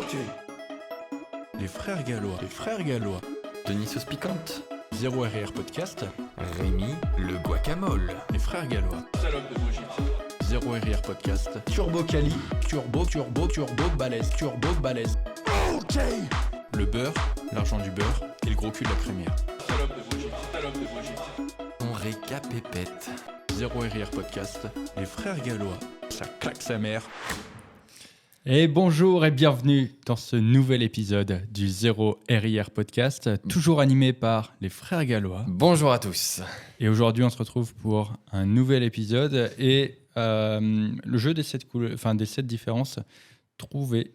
Ok. Les frères gallois. Les frères gallois. Denis Sauce Piquante. Zéro RR Podcast. Rémi le Guacamole. Les frères gallois. Salope de Brigitte. Zéro RR Podcast. Turbo Cali. Turbo balèze. Turbo balèze. Ok. Le beurre, l'argent du beurre et le gros cul de la crémière. Salope de Brigitte. Salope de Brigitte. On récapépète. Zéro RR Podcast. Les frères gallois. Ça claque sa mère. Et bonjour et bienvenue dans ce nouvel épisode du Zéro RIR Podcast, toujours animé par les frères gallois. Bonjour à tous. Et aujourd'hui, on se retrouve pour un nouvel épisode et le jeu des 7 différences, trouver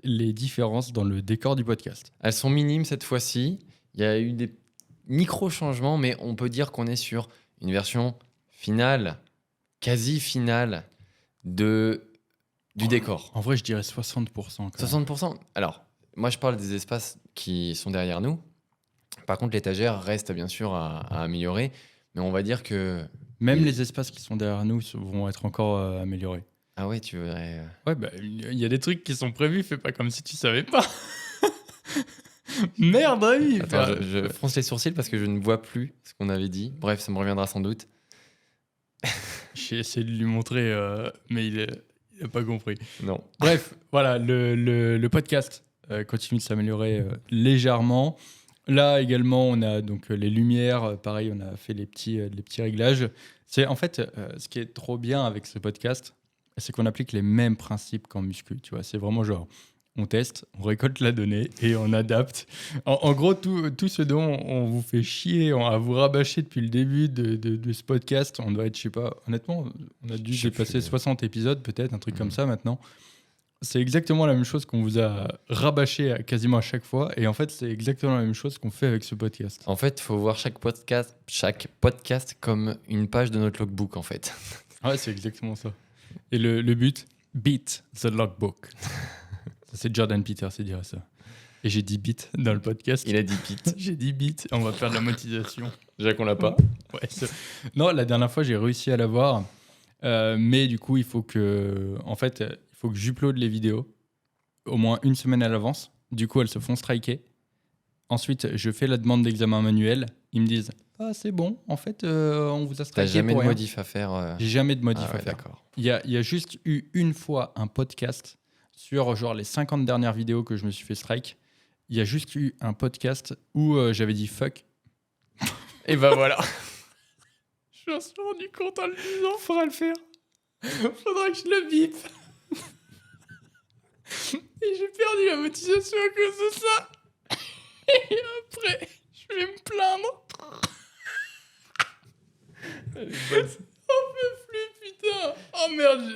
les différences dans le décor du podcast. Elles sont minimes cette fois-ci. Il y a eu des micro-changements, mais on peut dire qu'on est sur une version finale, quasi finale du décor. En vrai, je dirais 60%. Quand même. 60%. Alors, moi, je parle des espaces qui sont derrière nous. Par contre, l'étagère reste bien sûr à améliorer. Mais on va dire que... Même les espaces qui sont derrière nous vont être encore améliorés. Ah ouais, tu voudrais... Ouais, bah, il y a des trucs qui sont prévus, fais pas comme si tu savais pas. Merde, oui. Attends, je fronce les sourcils parce que je ne vois plus ce qu'on avait dit. Bref, ça me reviendra sans doute. J'ai essayé de lui montrer, mais il n'a pas compris. Non. Bref, voilà, le podcast continue de s'améliorer légèrement. Là également, on a donc les lumières. Pareil, on a fait les petits réglages. C'est en fait ce qui est trop bien avec ce podcast, c'est qu'on applique les mêmes principes qu'en muscu. Tu vois, c'est vraiment genre, on teste, on récolte la donnée et on adapte. En gros, tout ce dont on vous fait chier à vous rabâcher depuis le début de ce podcast, on doit être, je sais pas, honnêtement, on a dû dépasser 60 épisodes, peut-être, un truc comme ça maintenant. C'est exactement la même chose qu'on vous a rabâché quasiment à chaque fois. Et en fait, c'est exactement la même chose qu'on fait avec ce podcast. En fait, il faut voir chaque podcast comme une page de notre logbook, en fait. Ouais, c'est exactement ça. Et le but, beat the logbook. Ça, c'est Jordan Peterson qui dirait ça. Et j'ai dit beat dans le podcast. Il a dit beat. J'ai dit beat. On va faire de la monétisation. Déjà qu'on l'a pas. Ouais, non, la dernière fois, j'ai réussi à l'avoir. Mais du coup, il faut que j'upload les vidéos au moins une semaine à l'avance. Du coup, elles se font striker. Ensuite, je fais la demande d'examen manuel. Ils me disent « Ah, c'est bon, en fait, on vous a striké. » T'as jamais pour de rien. modif à faire J'ai jamais de modif Ah ouais, à faire. d'accord. Il y a juste eu une fois un podcast sur genre les 50 dernières vidéos que je me suis fait strike. Il y a juste eu un podcast où j'avais dit « fuck ». Et ben voilà. Je me suis rendu compte en le disant, faudra le faire. Faudra que je le bip. Et j'ai perdu la motivation à cause de ça. Et après, je vais me plaindre. On peut plus, putain. Oh merde.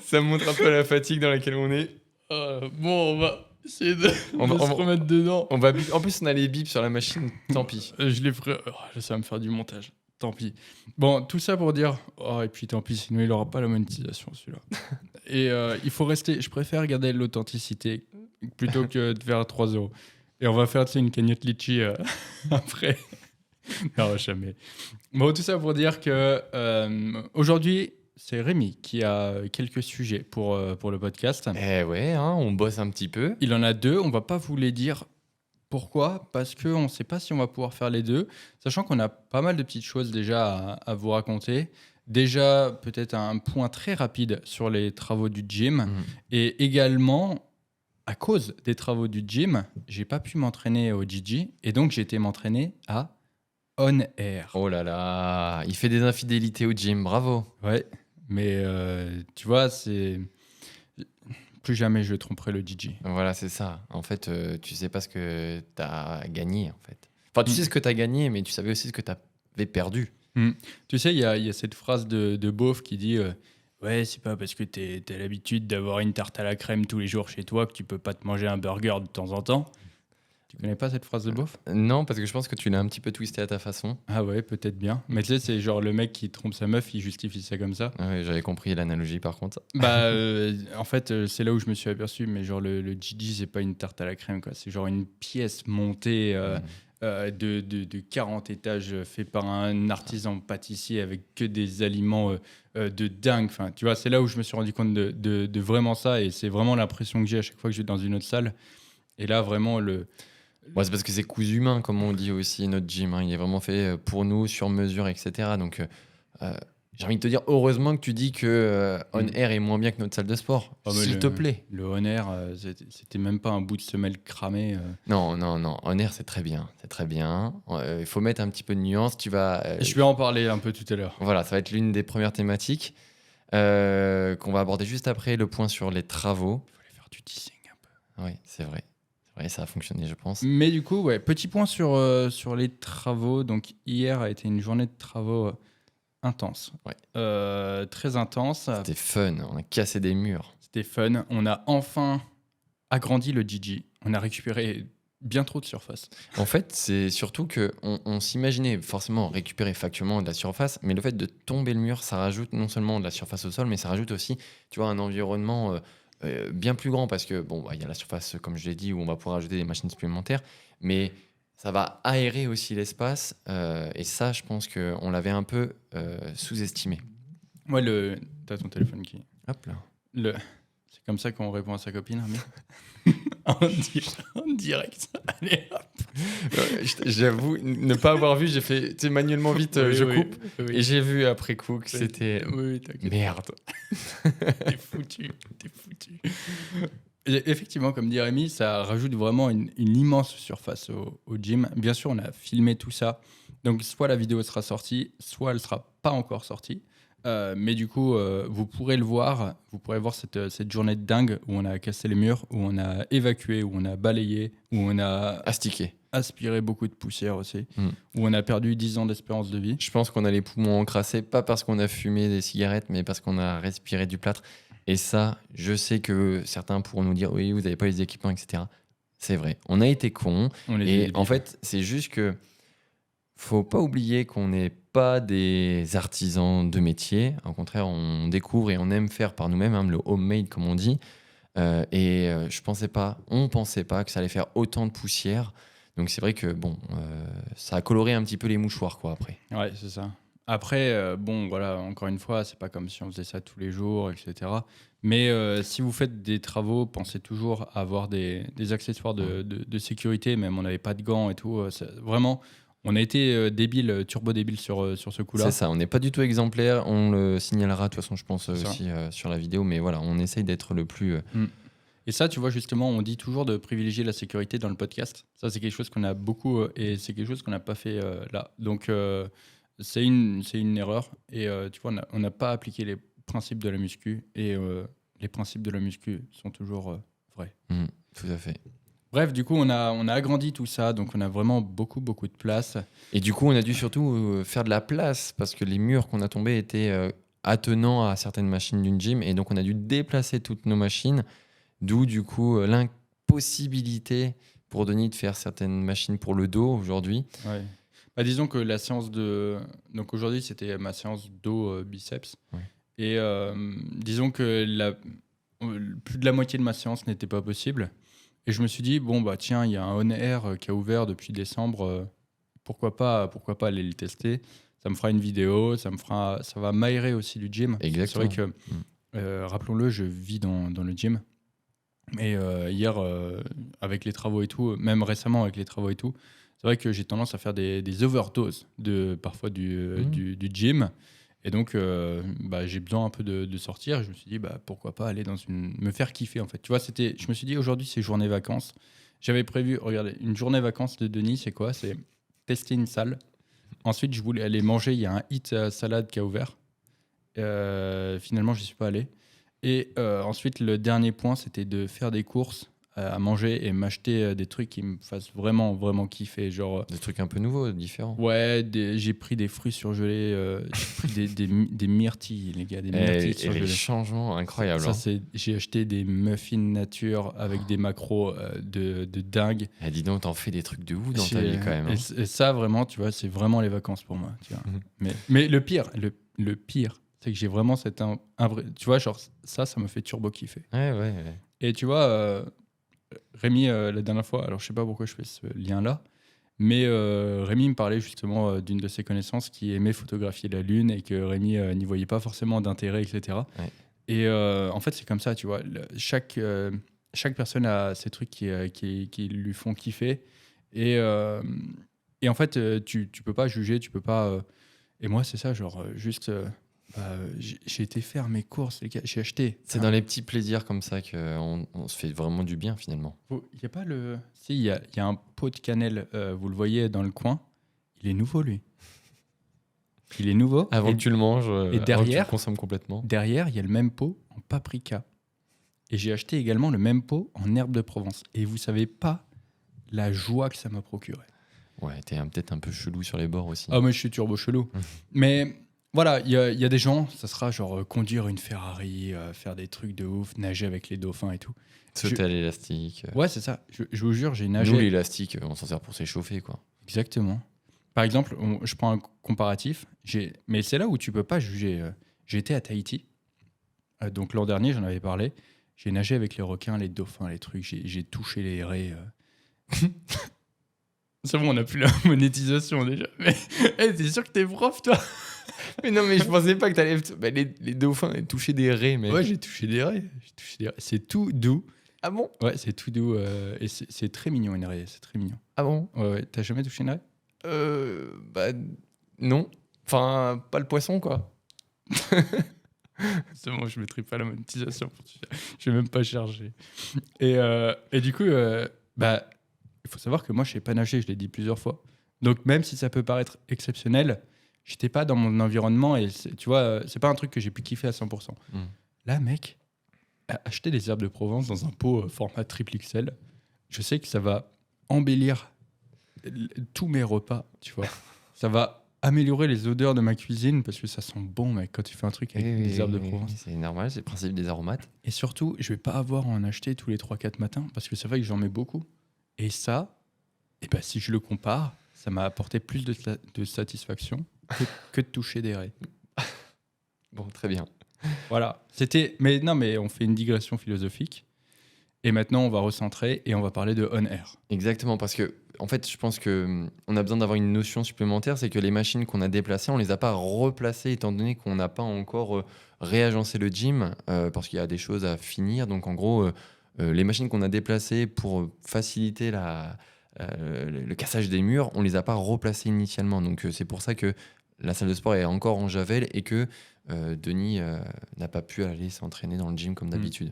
Ça montre un peu la fatigue dans laquelle on est. Bon, on va essayer de se remettre dedans. On va bip. En plus, on a les bips sur la machine. Tant pis. Je les ferai. Ça va me faire du montage. Tant pis. Bon, tout ça pour dire. Oh, et puis tant pis, sinon il n'aura pas la monétisation celui-là. Et il faut rester. Je préfère garder l'authenticité plutôt que de faire 3 €. Et on va faire une cagnotte litchi après. Non, jamais. Bon, tout ça pour dire que aujourd'hui, c'est Rémi qui a quelques sujets pour le podcast. Eh ouais, hein, on bosse un petit peu. Il en a 2. On va pas vous les dire. Pourquoi ? Parce qu'on ne sait pas si on va pouvoir faire les 2, sachant qu'on a pas mal de petites choses déjà à vous raconter. Déjà, peut-être un point très rapide sur les travaux du gym. Et également, à cause des travaux du gym, j'ai pas pu m'entraîner au Gigi. Et donc, j'ai été m'entraîner à On Air. Oh là là, il fait des infidélités au gym, bravo. Ouais, mais tu vois, c'est... Plus jamais je tromperai le Gigi. Voilà, c'est ça. En fait, tu sais pas ce que t'as gagné, en fait. Enfin, tu sais ce que t'as gagné, mais tu savais aussi ce que t'avais perdu. Tu sais, il y a cette phrase de beauf qui dit ouais, c'est pas parce que t'as l'habitude d'avoir une tarte à la crème tous les jours chez toi que tu peux pas te manger un burger de temps en temps. Tu connais pas cette phrase de beauf ? Non, parce que je pense que tu l'as un petit peu twisté à ta façon. Ah ouais, peut-être bien. Mais tu sais, c'est genre le mec qui trompe sa meuf, il justifie ça comme ça. Ouais, j'avais compris l'analogie par contre. Bah, en fait, c'est là où je me suis aperçu, mais genre le Gigi, c'est pas une tarte à la crème, quoi. C'est genre une pièce montée de 40 étages faits par un artisan pâtissier avec que des aliments de dingue. Enfin, tu vois, c'est là où je me suis rendu compte de vraiment ça et c'est vraiment l'impression que j'ai à chaque fois que je vais dans une autre salle. Et là, vraiment, Ouais, c'est parce que c'est cousu humain, comme on dit aussi, notre gym. Hein. Il est vraiment fait pour nous, sur mesure, etc. Donc, j'ai envie de te dire, heureusement que tu dis que On Air est moins bien que notre salle de sport. Oh, mais S'il te plaît. Le On Air, c'était même pas un bout de semelle cramé. Non, non, non. On Air, c'est très bien. C'est très bien. Il faut mettre un petit peu de nuance. Tu vas. Je vais en parler un peu tout à l'heure. Voilà, ça va être l'une des premières thématiques qu'on va aborder juste après le point sur les travaux. Il fallait faire du teasing un peu. Oui, c'est vrai. C'est vrai, ça a fonctionné, je pense. Mais du coup, ouais, petit point sur les travaux. Donc, hier a été une journée de travaux intense. Ouais. Très intense. C'était fun. On a cassé des murs. C'était fun. On a enfin agrandi le Gigi. On a récupéré bien trop de surface. En fait, c'est surtout que on s'imaginait forcément récupérer factuellement de la surface, mais le fait de tomber le mur, ça rajoute non seulement de la surface au sol, mais ça rajoute aussi, tu vois, un environnement bien plus grand parce que bon, il y a la surface, comme je l'ai dit, où on va pouvoir ajouter des machines supplémentaires, mais ça va aérer aussi l'espace et ça, je pense qu'on l'avait un peu sous-estimé. Ouais, t'as ton téléphone qui. Hop là. C'est comme ça qu'on répond à sa copine, Armin. en direct. Allez, hop. J'avoue, ne pas avoir vu, j'ai fait, tu sais, manuellement vite, Oui, je oui, coupe. oui. Et j'ai vu après coup que Oui. c'était Oui, t'inquiète. merde. T'es foutu. Et effectivement, comme dit Rémi, ça rajoute vraiment une immense surface au gym. Bien sûr, on a filmé tout ça. Donc, soit la vidéo sera sortie, soit elle sera pas encore sortie. Mais du coup, vous pourrez le voir. Vous pourrez voir cette journée de dingue où on a cassé les murs, où on a évacué, où on a balayé, où on a Astiqué. aspiré beaucoup de poussière aussi, Mm. où on a perdu 10 ans d'espérance de vie. Je pense qu'on a les poumons encrassés, pas parce qu'on a fumé des cigarettes, mais parce qu'on a respiré du plâtre. Et ça, je sais que certains pourront nous dire oui, vous n'avez pas les équipements, etc. C'est vrai. On a été cons. On est Et débiles. en fait, c'est juste que faut pas oublier qu'on n'est pas des artisans de métier. Au contraire, on découvre et on aime faire par nous-mêmes, hein, le homemade, comme on dit. On pensait pas que ça allait faire autant de poussière. Donc c'est vrai que bon, ça a coloré un petit peu les mouchoirs quoi après. Ouais, c'est ça. Après, bon, voilà, encore une fois, c'est pas comme si on faisait ça tous les jours, etc. Mais si vous faites des travaux, pensez toujours à avoir des accessoires de sécurité. Même on n'avait pas de gants et tout. Vraiment, on a été débiles, turbo débiles sur ce coup-là. C'est ça, on n'est pas du tout exemplaire. On le signalera de toute façon, je pense C'est ça. aussi sur la vidéo. Mais voilà, on essaye d'être le plus. Et ça, tu vois, justement, on dit toujours de privilégier la sécurité dans le podcast. Ça, c'est quelque chose qu'on a beaucoup et c'est quelque chose qu'on n'a pas fait là. Donc, c'est une erreur. Et tu vois, on n'a pas appliqué les principes de la muscu. Et les principes de la muscu sont toujours vrais. Tout à fait. Bref, du coup, on a agrandi tout ça. Donc, on a vraiment beaucoup, beaucoup de place. Et du coup, on a dû surtout faire de la place parce que les murs qu'on a tombés étaient attenants à certaines machines d'une gym. Et donc, on a dû déplacer toutes nos machines. D'où, du coup, l'impossibilité pour Denis de faire certaines machines pour le dos aujourd'hui. Ouais. Bah, disons que la séance de... Donc, aujourd'hui, c'était ma séance dos biceps. Ouais. Et disons que plus de la moitié de ma séance n'était pas possible. Et je me suis dit, bon, bah tiens, il y a un On Air qui a ouvert depuis décembre. Pourquoi pas aller le tester. Ça me fera une vidéo, ça va m'aérer aussi du gym. Exactement. C'est vrai que, rappelons-le, je vis dans le gym. Et hier, avec les travaux et tout, même récemment avec les travaux et tout, c'est vrai que j'ai tendance à faire des overdoses parfois du gym. Et donc, j'ai besoin un peu de sortir. Je me suis dit, pourquoi pas aller me faire kiffer, en fait. Tu vois, je me suis dit, aujourd'hui, c'est journée vacances. J'avais prévu, regardez, une journée vacances de Denis, c'est quoi? C'est tester une salle. Ensuite, je voulais aller manger. Il y a un Hit Salade qui a ouvert. Finalement, je n'y suis pas allé. Et ensuite, le dernier point, c'était de faire des courses à manger et m'acheter des trucs qui me fassent vraiment, vraiment kiffer. Genre, Des trucs un peu nouveaux, différents. ouais, j'ai pris des fruits surgelés, j'ai pris des myrtilles, les gars, des myrtilles Et surgelées. les changements incroyables. Ça, j'ai acheté des muffins nature avec des macros de dingue. Eh, dis donc, t'en fais des trucs de ouf dans ta vie quand même. Hein. Et ça, vraiment, tu vois, c'est vraiment les vacances pour moi. Tu vois. Mhm. Mais le pire, c'est que j'ai vraiment tu vois, genre, ça me fait turbo kiffer. Ouais. Et tu vois, Rémi, la dernière fois, alors je sais pas pourquoi je fais ce lien-là, Mais Rémi me parlait justement d'une de ses connaissances qui aimait photographier la Lune et que Rémi n'y voyait pas forcément d'intérêt, etc. Ouais. Et en fait, c'est comme ça, tu vois. Chaque personne a ses trucs qui lui font kiffer. Et en fait, tu peux pas juger, tu peux pas. Et moi, c'est ça, genre, juste. J'ai été faire mes courses, les gars, j'ai acheté. C'est dans les petits plaisirs comme ça qu'on on se fait vraiment du bien finalement. Il y a pas le. Si, il y a un pot de cannelle, vous le voyez dans le coin. Il est nouveau, lui. Il est nouveau. Avant Et que tu le manges, avant que tu derrière- le consommes complètement. derrière, il y a le même pot en paprika. Et j'ai acheté également le même pot en herbe de Provence. Et vous savez pas la joie que ça m'a procuré. Ouais, t'es peut-être un peu chelou sur les bords aussi. Ah, moi, je suis turbo chelou. Mais voilà, il y a des gens, ça sera genre conduire une Ferrari, faire des trucs de ouf, nager avec les dauphins et tout. Sauter à l'élastique. Ouais, c'est ça. Je vous jure, j'ai nagé. Nous, l'élastique, on s'en sert pour s'échauffer, quoi. Exactement. Par exemple, je prends un comparatif, mais c'est là où tu peux pas juger. J'ai été à Tahiti, donc l'an dernier, j'en avais parlé. J'ai nagé avec les requins, les dauphins, les trucs. J'ai touché les raies. C'est bon, on n'a plus la monétisation déjà. Mais t'es sûr que t'es prof, toi? Mais non, mais je pensais pas que t'allais. Bah, les dauphins toucher des raies, mec. Ouais, j'ai touché des raies. C'est tout doux. Ah bon? Ouais, c'est tout doux. Et c'est très mignon, une raie. C'est très mignon. Ah bon? Ouais. T'as jamais touché une raie? Bah, non. Enfin, pas le poisson, quoi. C'est bon, je mettrai pas la monétisation. Je vais même pas chercher. Et du coup, il faut savoir que moi, je sais pas nager, je l'ai dit plusieurs fois. Donc, même si ça peut paraître exceptionnel, j'étais pas dans mon environnement et tu vois, c'est pas un truc que j'ai pu kiffer à 100%. Là, mec, acheter des herbes de Provence dans un pot format triple XL, je sais que ça va embellir tous mes repas, tu vois. Ça va améliorer les odeurs de ma cuisine parce que ça sent bon, mec, quand tu fais un truc avec des herbes de Provence. C'est normal, c'est le principe des aromates. Et surtout, je vais pas avoir à en acheter tous les 3-4 matins parce que c'est vrai que j'en mets beaucoup. Et ça, si je le compare, ça m'a apporté plus de satisfaction que de toucher des raies. Bon, très bien. Voilà. Mais on fait une digression philosophique. Et maintenant, on va recentrer et on va parler de On Air. Exactement, parce que en fait, je pense que on a besoin d'avoir une notion supplémentaire, c'est que les machines qu'on a déplacées, on les a pas replacées étant donné qu'on n'a pas encore réagencé le gym parce qu'il y a des choses à finir. Donc en gros, les machines qu'on a déplacées pour faciliter le cassage des murs, on les a pas replacées initialement. Donc c'est pour ça que la salle de sport est encore en javel et que Denis n'a pas pu aller s'entraîner dans le gym comme d'habitude.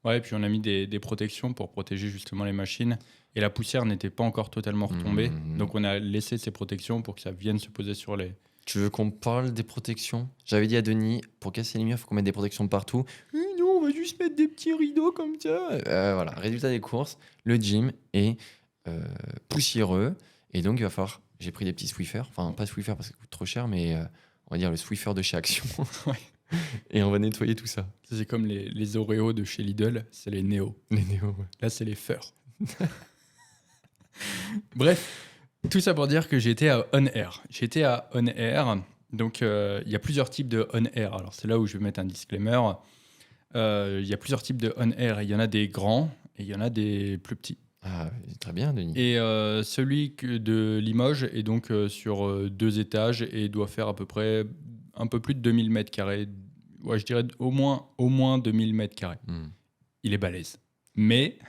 Ouais, et puis on a mis des protections pour protéger justement les machines. Et la poussière n'était pas encore totalement retombée. Donc on a laissé ces protections pour que ça vienne se poser sur les... Tu veux qu'on parle des protections? J'avais dit à Denis, pour casser les murs, il faut qu'on mette des protections partout. Non, on va juste mettre des petits rideaux comme ça. Voilà, résultat des courses, le gym est poussiéreux. Et donc il va falloir... J'ai pris des petits Swiffer. Enfin, pas Swiffer parce que ça coûte trop cher, mais on va dire le Swiffer de chez Action. Ouais. Et on va nettoyer tout ça. C'est comme les Oreos de chez Lidl, c'est les Néo. Les néos, ouais. Là, c'est les Fur. Bref, tout ça pour dire que j'étais à On Air. J'étais à On Air. Donc, il y a plusieurs types de On Air. Alors, c'est là où je vais mettre un disclaimer. Il y a plusieurs types de On Air. Il y en a des grands et il y en a des plus petits. Ah, très bien, Denis. Et celui de Limoges est donc sur 2 étages et doit faire à peu près un peu plus de 2000 mètres carrés. Ouais, je dirais au moins 2000 mètres carrés. Il est balèze. Mais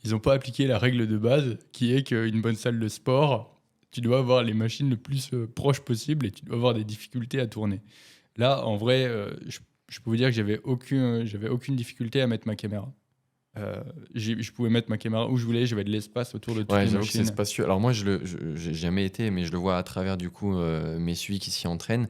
ils n'ont pas appliqué la règle de base qui est qu'une bonne salle de sport, tu dois avoir les machines le plus proches possible et tu dois avoir des difficultés à tourner. Là, en vrai, je peux vous dire que j'avais aucune difficulté à mettre ma caméra. Je pouvais mettre ma caméra où je voulais, j'avais de l'espace autour de toutes Ouais, les j'avoue que c'est machines. spacieux. Alors moi, j'ai jamais été, mais je le vois à travers du coup mes suivis qui s'y entraînent.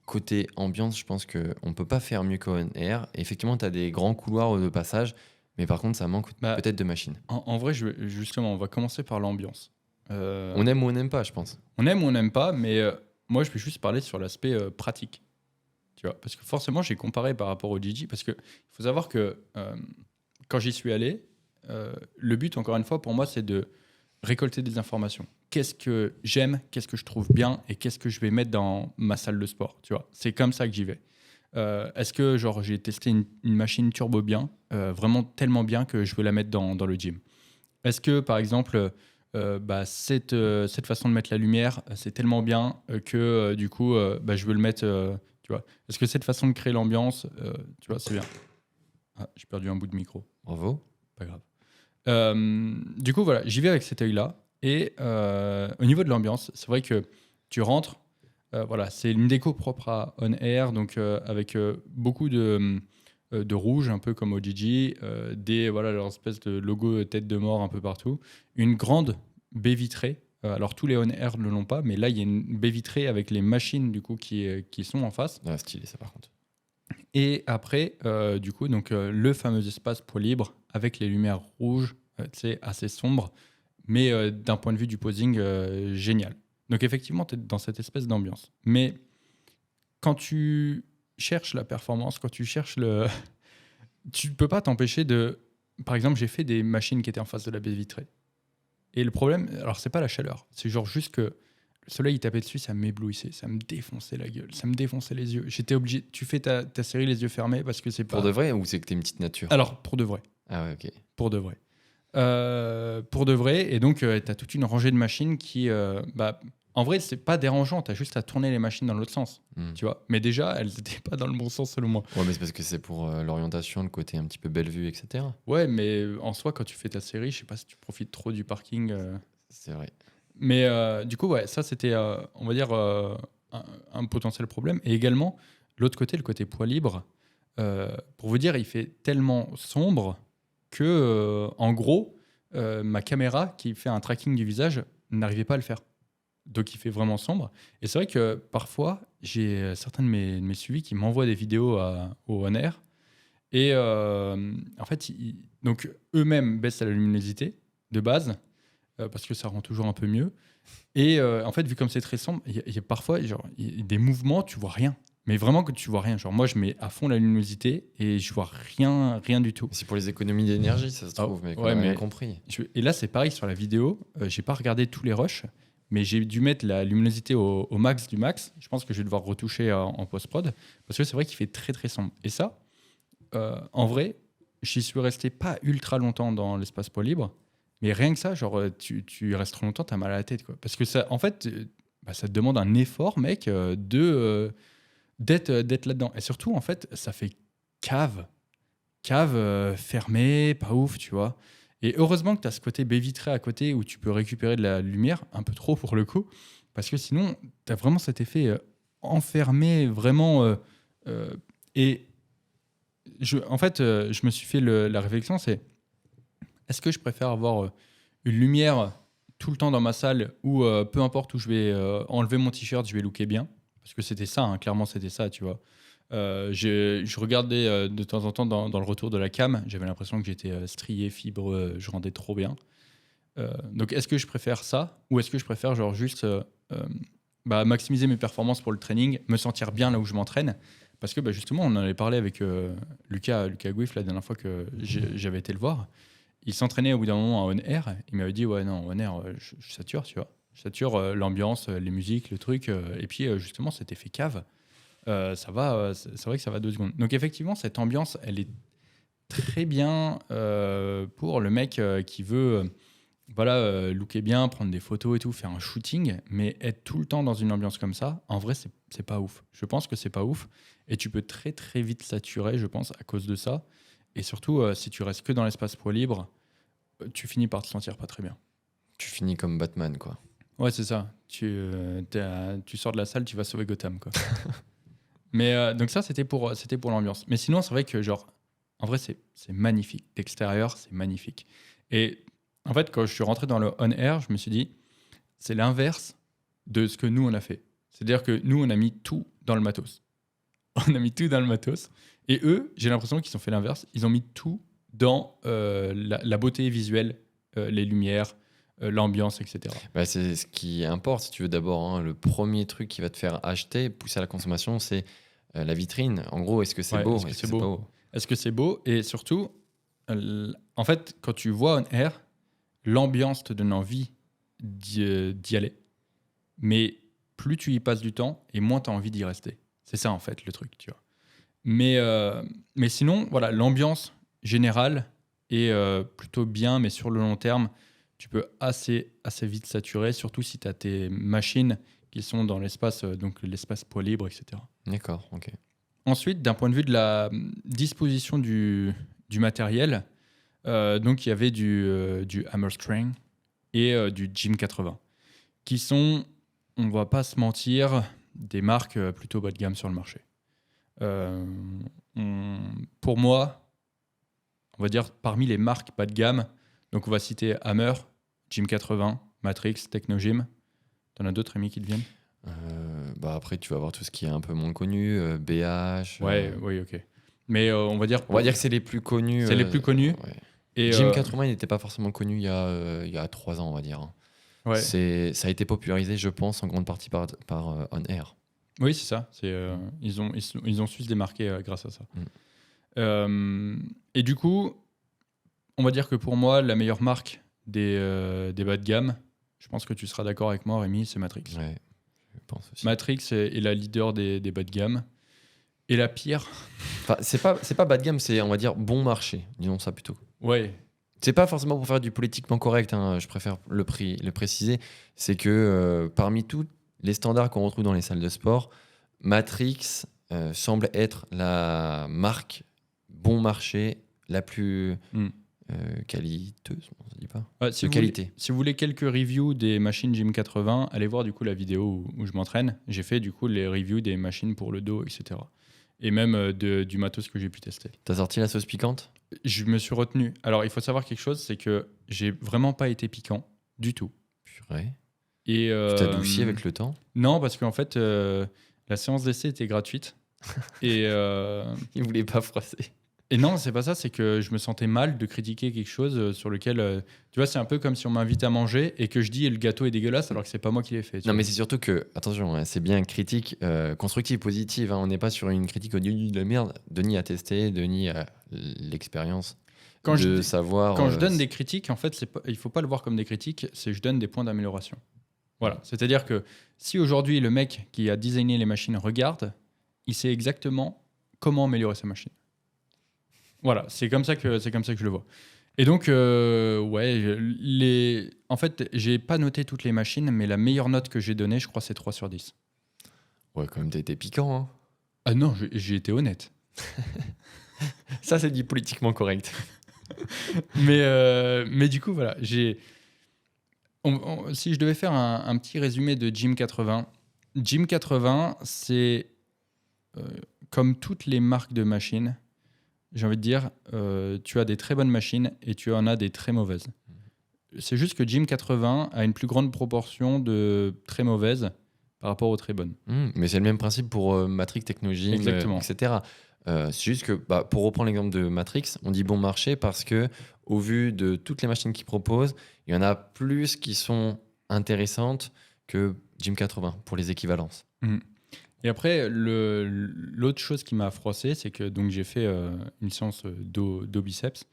Côté ambiance, je pense qu'on peut pas faire mieux qu'On Air. Effectivement, tu as des grands couloirs de passage, mais par contre, ça manque peut-être de machines. En vrai, justement, on va commencer par l'ambiance. On aime ou on n'aime pas, je pense. On aime ou on n'aime pas, mais moi, je vais juste parler sur l'aspect pratique. Tu vois, parce que forcément, j'ai comparé par rapport au Gigi, parce qu'il faut savoir que quand j'y suis allé, le but, encore une fois, pour moi, c'est de récolter des informations. Qu'est-ce que j'aime, qu'est-ce que je trouve bien et qu'est-ce que je vais mettre dans ma salle de sport. Tu vois, c'est comme ça que j'y vais. Est-ce que genre, j'ai testé une machine turbo bien, vraiment tellement bien que je veux la mettre dans le gym? Est-ce que, par exemple, cette façon de mettre la lumière, c'est tellement bien que du coup, je veux le mettre. Tu vois. Est-ce que cette façon de créer l'ambiance, tu vois, c'est bien. Ah, j'ai perdu un bout de micro. Bravo. Pas grave. Du coup, voilà, j'y vais avec cet œil-là. Et au niveau de l'ambiance, c'est vrai que tu rentres. Voilà, c'est une déco propre à On Air, donc avec beaucoup de rouge, un peu comme au Gigi, leur espèce de logo tête de mort un peu partout. Une grande baie vitrée. Alors, tous les On Air ne l'ont pas, mais là, il y a une baie vitrée avec les machines du coup, qui sont en face. Ah, stylé, ça, par contre. Et après, du coup, donc, le fameux espace poids libre avec les lumières rouges, c'est assez sombre, mais d'un point de vue du posing, génial. Donc effectivement, tu es dans cette espèce d'ambiance. Mais quand tu cherches la performance, quand tu cherches le... tu peux pas t'empêcher de... Par exemple, j'ai fait des machines qui étaient en face de la baie vitrée. Et le problème, alors c'est pas la chaleur, c'est genre juste que le soleil il tapait dessus, ça m'éblouissait, ça me défonçait la gueule, ça me défonçait les yeux. J'étais obligé... Tu fais ta série les yeux fermés parce que c'est pas... Pour de vrai ou c'est que t'es une petite nature? Alors, pour de vrai. Ah ouais, ok. Pour de vrai. Pour de vrai. Et donc, tu as toute une rangée de machines qui... en vrai, c'est pas dérangeant. Tu as juste à tourner les machines dans l'autre sens. Tu vois. Mais déjà, elles n'étaient pas dans le bon sens, selon moi. Ouais, mais c'est parce que c'est pour l'orientation, le côté un petit peu belle vue, etc. Ouais, mais en soi, quand tu fais ta série, je sais pas si tu profites trop du parking. C'est vrai. Mais du coup, ouais, ça, c'était, on va dire, un potentiel problème. Et également, l'autre côté, le côté poids libre, pour vous dire, il fait tellement sombre que, en gros, ma caméra qui fait un tracking du visage n'arrivait pas à le faire. Donc, il fait vraiment sombre. Et c'est vrai que parfois, j'ai certains de mes suivis qui m'envoient des vidéos au On Air. Et en fait, donc, eux-mêmes baissent la luminosité de base parce que ça rend toujours un peu mieux. Et en fait, vu comme c'est très sombre, il y a parfois y a des mouvements, tu vois rien. Mais vraiment que tu vois rien. Genre, moi, je mets à fond la luminosité et je vois rien du tout. C'est pour les économies d'énergie, ça se trouve, mais ouais, on a mais bien compris. Et là, c'est pareil sur la vidéo. J'ai pas regardé tous les rushs, mais j'ai dû mettre la luminosité au max du max. Je pense que je vais devoir retoucher en post-prod parce que c'est vrai qu'il fait très très sombre. Et ça, en vrai, j'y suis resté pas ultra longtemps dans l'espace poids libre, mais rien que ça, genre, tu restes trop longtemps, t'as mal à la tête, quoi. Parce que ça, en fait, ça te demande un effort, mec, d'être là-dedans. Et surtout, en fait, ça fait cave fermée, pas ouf, tu vois. Et heureusement que tu as ce côté baie vitrée à côté où tu peux récupérer de la lumière, un peu trop pour le coup, parce que sinon, tu as vraiment cet effet enfermé, vraiment. Et en fait, je me suis fait la réflexion, c'est est-ce que je préfère avoir une lumière tout le temps dans ma salle où peu importe où je vais enlever mon t-shirt, je vais looker bien? Parce que c'était ça, hein, clairement c'était ça, tu vois. Je regardais de temps en temps dans le retour de la cam, j'avais l'impression que j'étais strié, fibreux, je rendais trop bien. Donc est-ce que je préfère ça ou est-ce que je préfère genre juste maximiser mes performances pour le training, me sentir bien là où je m'entraîne? Parce que justement, on en avait parlé avec Lucas Gouif la dernière fois que j'avais été le voir. Il s'entraînait au bout d'un moment à On Air. Il m'avait dit, ouais, non, On Air, je sature, tu vois. Je sature l'ambiance, les musiques, le truc. Et puis, justement, cet effet cave, ça va, c'est vrai que ça va 2 secondes. Donc, effectivement, cette ambiance, elle est très bien pour le mec qui veut looker bien, prendre des photos et tout, faire un shooting. Mais être tout le temps dans une ambiance comme ça, en vrai, c'est pas ouf. Je pense que c'est pas ouf. Et tu peux très, très vite saturer, je pense, à cause de ça. Et surtout, si tu restes que dans l'espace poids libre, tu finis par te sentir pas très bien. Tu finis comme Batman, quoi. Ouais, c'est ça. Tu sors de la salle, tu vas sauver Gotham, quoi. Mais donc ça, c'était pour l'ambiance. Mais sinon, c'est vrai que, genre, en vrai, c'est magnifique. D'extérieur, c'est magnifique. Et en fait, quand je suis rentré dans le On Air, je me suis dit, c'est l'inverse de ce que nous, on a fait. C'est-à-dire que nous, on a mis tout dans le matos. On a mis tout dans le matos. Et eux, j'ai l'impression qu'ils ont fait l'inverse. Ils ont mis tout dans la beauté visuelle, les lumières, l'ambiance, etc. C'est ce qui importe, si tu veux, d'abord. Hein, le premier truc qui va te faire acheter, pousser à la consommation, c'est la vitrine. En gros, est-ce que c'est beau? Est-ce que c'est beau? Est-ce que c'est beau? Et surtout, en fait, quand tu vois On Air, l'ambiance te donne envie d'y aller. Mais plus tu y passes du temps, et moins tu as envie d'y rester. C'est ça, en fait, le truc, tu vois. Mais sinon, voilà, l'ambiance générale est plutôt bien, mais sur le long terme, tu peux assez vite saturer, surtout si tu as tes machines qui sont dans l'espace, donc l'espace poids libre, etc. D'accord, ok. Ensuite, d'un point de vue de la disposition du matériel, donc il y avait du Hammerstring et du Gym 80, qui sont, on va pas se mentir, des marques plutôt bas de gamme sur le marché. Pour moi, on va dire parmi les marques bas de gamme, donc on va citer Hammer, Gym 80, Matrix, Technogym. T'en as d'autres, Rémi, qui te viennent? Après, tu vas avoir tout ce qui est un peu moins connu, BH. Ouais, oui, ok. Mais on va dire que c'est les plus connus. c'est les plus connus. Ouais. Et, Gym 80 il n'était pas forcément connu il y a 3 ans, on va dire. ouais. Ça a été popularisé, je pense, en grande partie par On Air. Oui, c'est ça. Ils ont su se démarquer grâce à ça. Et du coup, on va dire que pour moi, la meilleure marque des bas de gamme, je pense que tu seras d'accord avec moi, Rémi, c'est Matrix. Ouais, je pense aussi. Matrix est la leader des bas de gamme. Et la pire, Enfin, c'est pas bas de gamme, c'est, on va dire, bon marché. Disons ça plutôt. ouais, C'est pas forcément pour faire du politiquement correct, hein, je préfère le préciser. C'est que parmi tous les standards qu'on retrouve dans les salles de sport, Matrix semble être la marque bon marché la plus qualiteuse, on se dit pas, si de vous qualité. voulez, si vous voulez quelques reviews des machines Gym 80, allez voir du coup la vidéo où je m'entraîne. J'ai fait du coup les reviews des machines pour le dos, etc. Et même du matos que j'ai pu tester. T'as sorti la sauce piquante? Je me suis retenu. Alors il faut savoir quelque chose, c'est que j'ai vraiment pas été piquant du tout. Purée. Et Tu t'as adouci avec le temps? Non, parce qu'en fait la séance d'essai était gratuite. et Il voulait pas froisser. Et non, c'est pas ça, c'est que je me sentais mal de critiquer quelque chose sur lequel. Tu vois, c'est un peu comme si on m'invite à manger et que je dis le gâteau est dégueulasse alors que c'est pas moi qui l'ai fait. Non, mais c'est surtout que, attention, hein, c'est bien critique constructive, positive. Hein, on n'est pas sur une critique au Denis de la merde. Denis a testé, Denis a l'expérience de savoir. Quand je donne des critiques, en fait, il faut pas le voir comme des critiques, c'est je donne des points d'amélioration. Voilà. C'est-à-dire que si aujourd'hui le mec qui a designé les machines regarde, il sait exactement comment améliorer sa machine. Voilà, c'est comme ça que je le vois. Et donc, en fait, j'ai pas noté toutes les machines, mais la meilleure note que j'ai donnée, je crois, c'est 3 sur 10. Ouais, quand même, t'as été piquant. Hein. Ah non, j'ai été honnête. Ça, c'est du politiquement correct. mais du coup, voilà, si je devais faire un petit résumé de Gym 80, Gym 80, c'est comme toutes les marques de machines, j'ai envie de dire, tu as des très bonnes machines et tu en as des très mauvaises. C'est juste que Gym 80 a une plus grande proportion de très mauvaises par rapport aux très bonnes. Mais c'est le même principe pour Matrix, Technogym, etc. C'est juste que, pour reprendre l'exemple de Matrix, on dit bon marché parce que, au vu de toutes les machines qu'ils proposent, il y en a plus qui sont intéressantes que Gym 80 pour les équivalences. Et après, l'autre chose qui m'a froissé, c'est que donc, j'ai fait une séance dos biceps.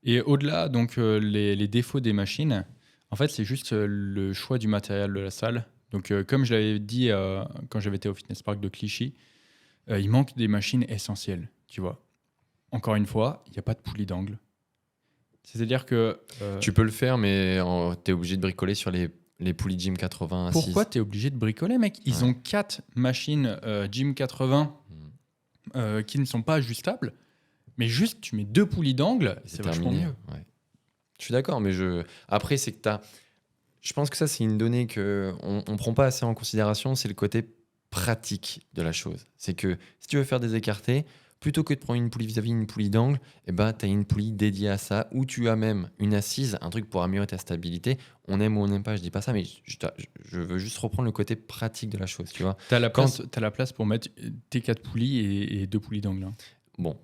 Et au-delà, donc les défauts des machines, en fait, c'est juste le choix du matériel de la salle. Donc, comme je l'avais dit quand j'avais été au Fitness Park de Clichy, il manque des machines essentielles, tu vois. Encore une fois, il n'y a pas de poulie d'angle. C'est-à-dire que... Tu peux le faire, mais tu es obligé de bricoler sur les poulies Gym 80 assises. Pourquoi tu es obligé de bricoler, mec? Ils ont 4 machines Gym 80 qui ne sont pas ajustables, mais juste tu mets 2 poulies d'angle, c'est vachement mieux. Ouais. Je suis d'accord, mais après, c'est que je pense que ça, c'est une donnée qu'on ne prend pas assez en considération, c'est le côté pratique de la chose. C'est que si tu veux faire des écartés, plutôt que de prendre une poulie vis-à-vis une poulie d'angle, tu as une poulie dédiée à ça, où tu as même une assise, un truc pour améliorer ta stabilité. On aime ou on n'aime pas, je dis pas ça, mais je veux juste reprendre le côté pratique de la chose, tu vois. T'as la place pour mettre tes 4 poulies et 2 poulies d'angle. Hein. Bon,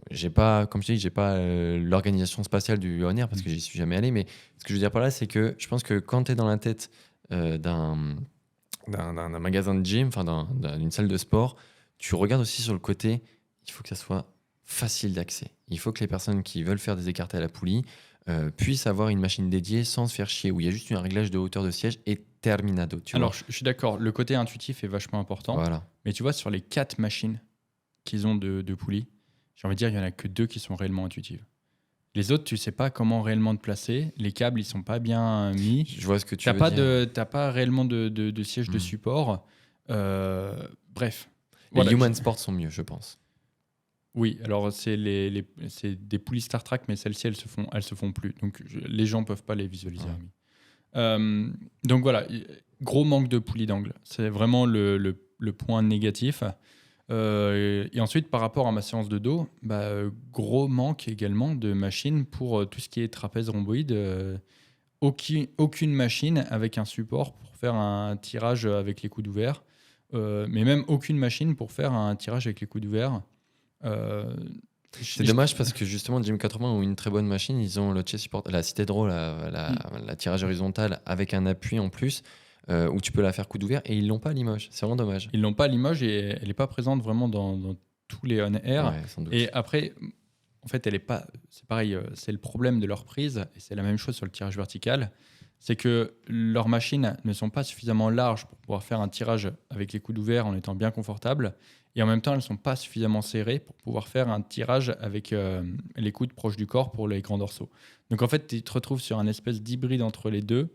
comme je te dis, j'ai pas l'organisation spatiale du On Air parce que j'y suis jamais allé, mais ce que je veux dire par là, c'est que je pense que quand tu es dans la tête d'un magasin de gym, enfin d'une salle de sport, tu regardes aussi sur le côté. Il faut que ça soit facile d'accès. Il faut que les personnes qui veulent faire des écartés à la poulie puissent avoir une machine dédiée sans se faire chier, où il y a juste un réglage de hauteur de siège et terminado. Alors, je suis d'accord, le côté intuitif est vachement important. Voilà. Mais tu vois, sur les 4 machines qu'ils ont de poulies, j'ai envie de dire, il n'y en a que 2 qui sont réellement intuitives. Les autres, tu sais pas comment réellement te placer. Les câbles, ils sont pas bien mis. Je vois ce que tu T'as veux pas dire. t'as pas réellement de siège de Mm. support. Bref. Les Voilà, Human Sports sont mieux, je pense. Oui, alors c'est c'est des poulies Star Trek, mais celles-ci, elles se font plus. Donc les gens peuvent pas les visualiser. Ouais. Rémi. Donc voilà, gros manque de poulies d'angle. C'est vraiment le point négatif. Et ensuite, par rapport à ma séance de dos, gros manque également de machines pour tout ce qui est trapèze rhomboïde. Aucune machine avec un support pour faire un tirage avec les coudes ouverts. Mais même aucune machine pour faire un tirage avec les coudes ouverts. C'est dommage parce que justement, Gym 80 ont une très bonne machine. Ils ont le chest support, la cité draw, la tirage horizontal avec un appui en plus où tu peux la faire coude ouvert et ils l'ont pas à Limoges. C'est vraiment dommage. Ils l'ont pas à Limoges et elle n'est pas présente vraiment dans tous les on-air. Ouais, sans doute. Et après, en fait, elle est pas. C'est pareil, c'est le problème de leur prise et c'est la même chose sur le tirage vertical. C'est que leurs machines ne sont pas suffisamment larges pour pouvoir faire un tirage avec les coudes ouverts en étant bien confortable. Et en même temps, elles ne sont pas suffisamment serrées pour pouvoir faire un tirage avec les coudes proches du corps pour les grands dorsaux. Donc en fait, tu te retrouves sur un espèce d'hybride entre les deux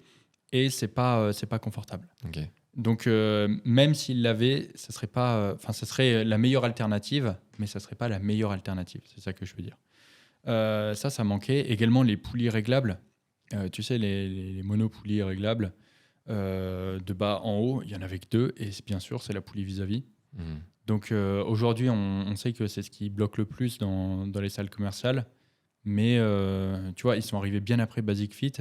et c'est pas confortable. Ok. Donc même s'ils l'avaient, ce serait pas, ça serait la meilleure alternative, mais ça serait pas la meilleure alternative. C'est ça que je veux dire. Ça manquait. Également les poulies réglables. Tu sais, les monopoulies réglables de bas en haut, il y en avait que 2 et bien sûr, c'est la poulie vis-à-vis. Mhm. Donc aujourd'hui, on sait que c'est ce qui bloque le plus dans les salles commerciales. Mais tu vois, ils sont arrivés bien après Basic Fit.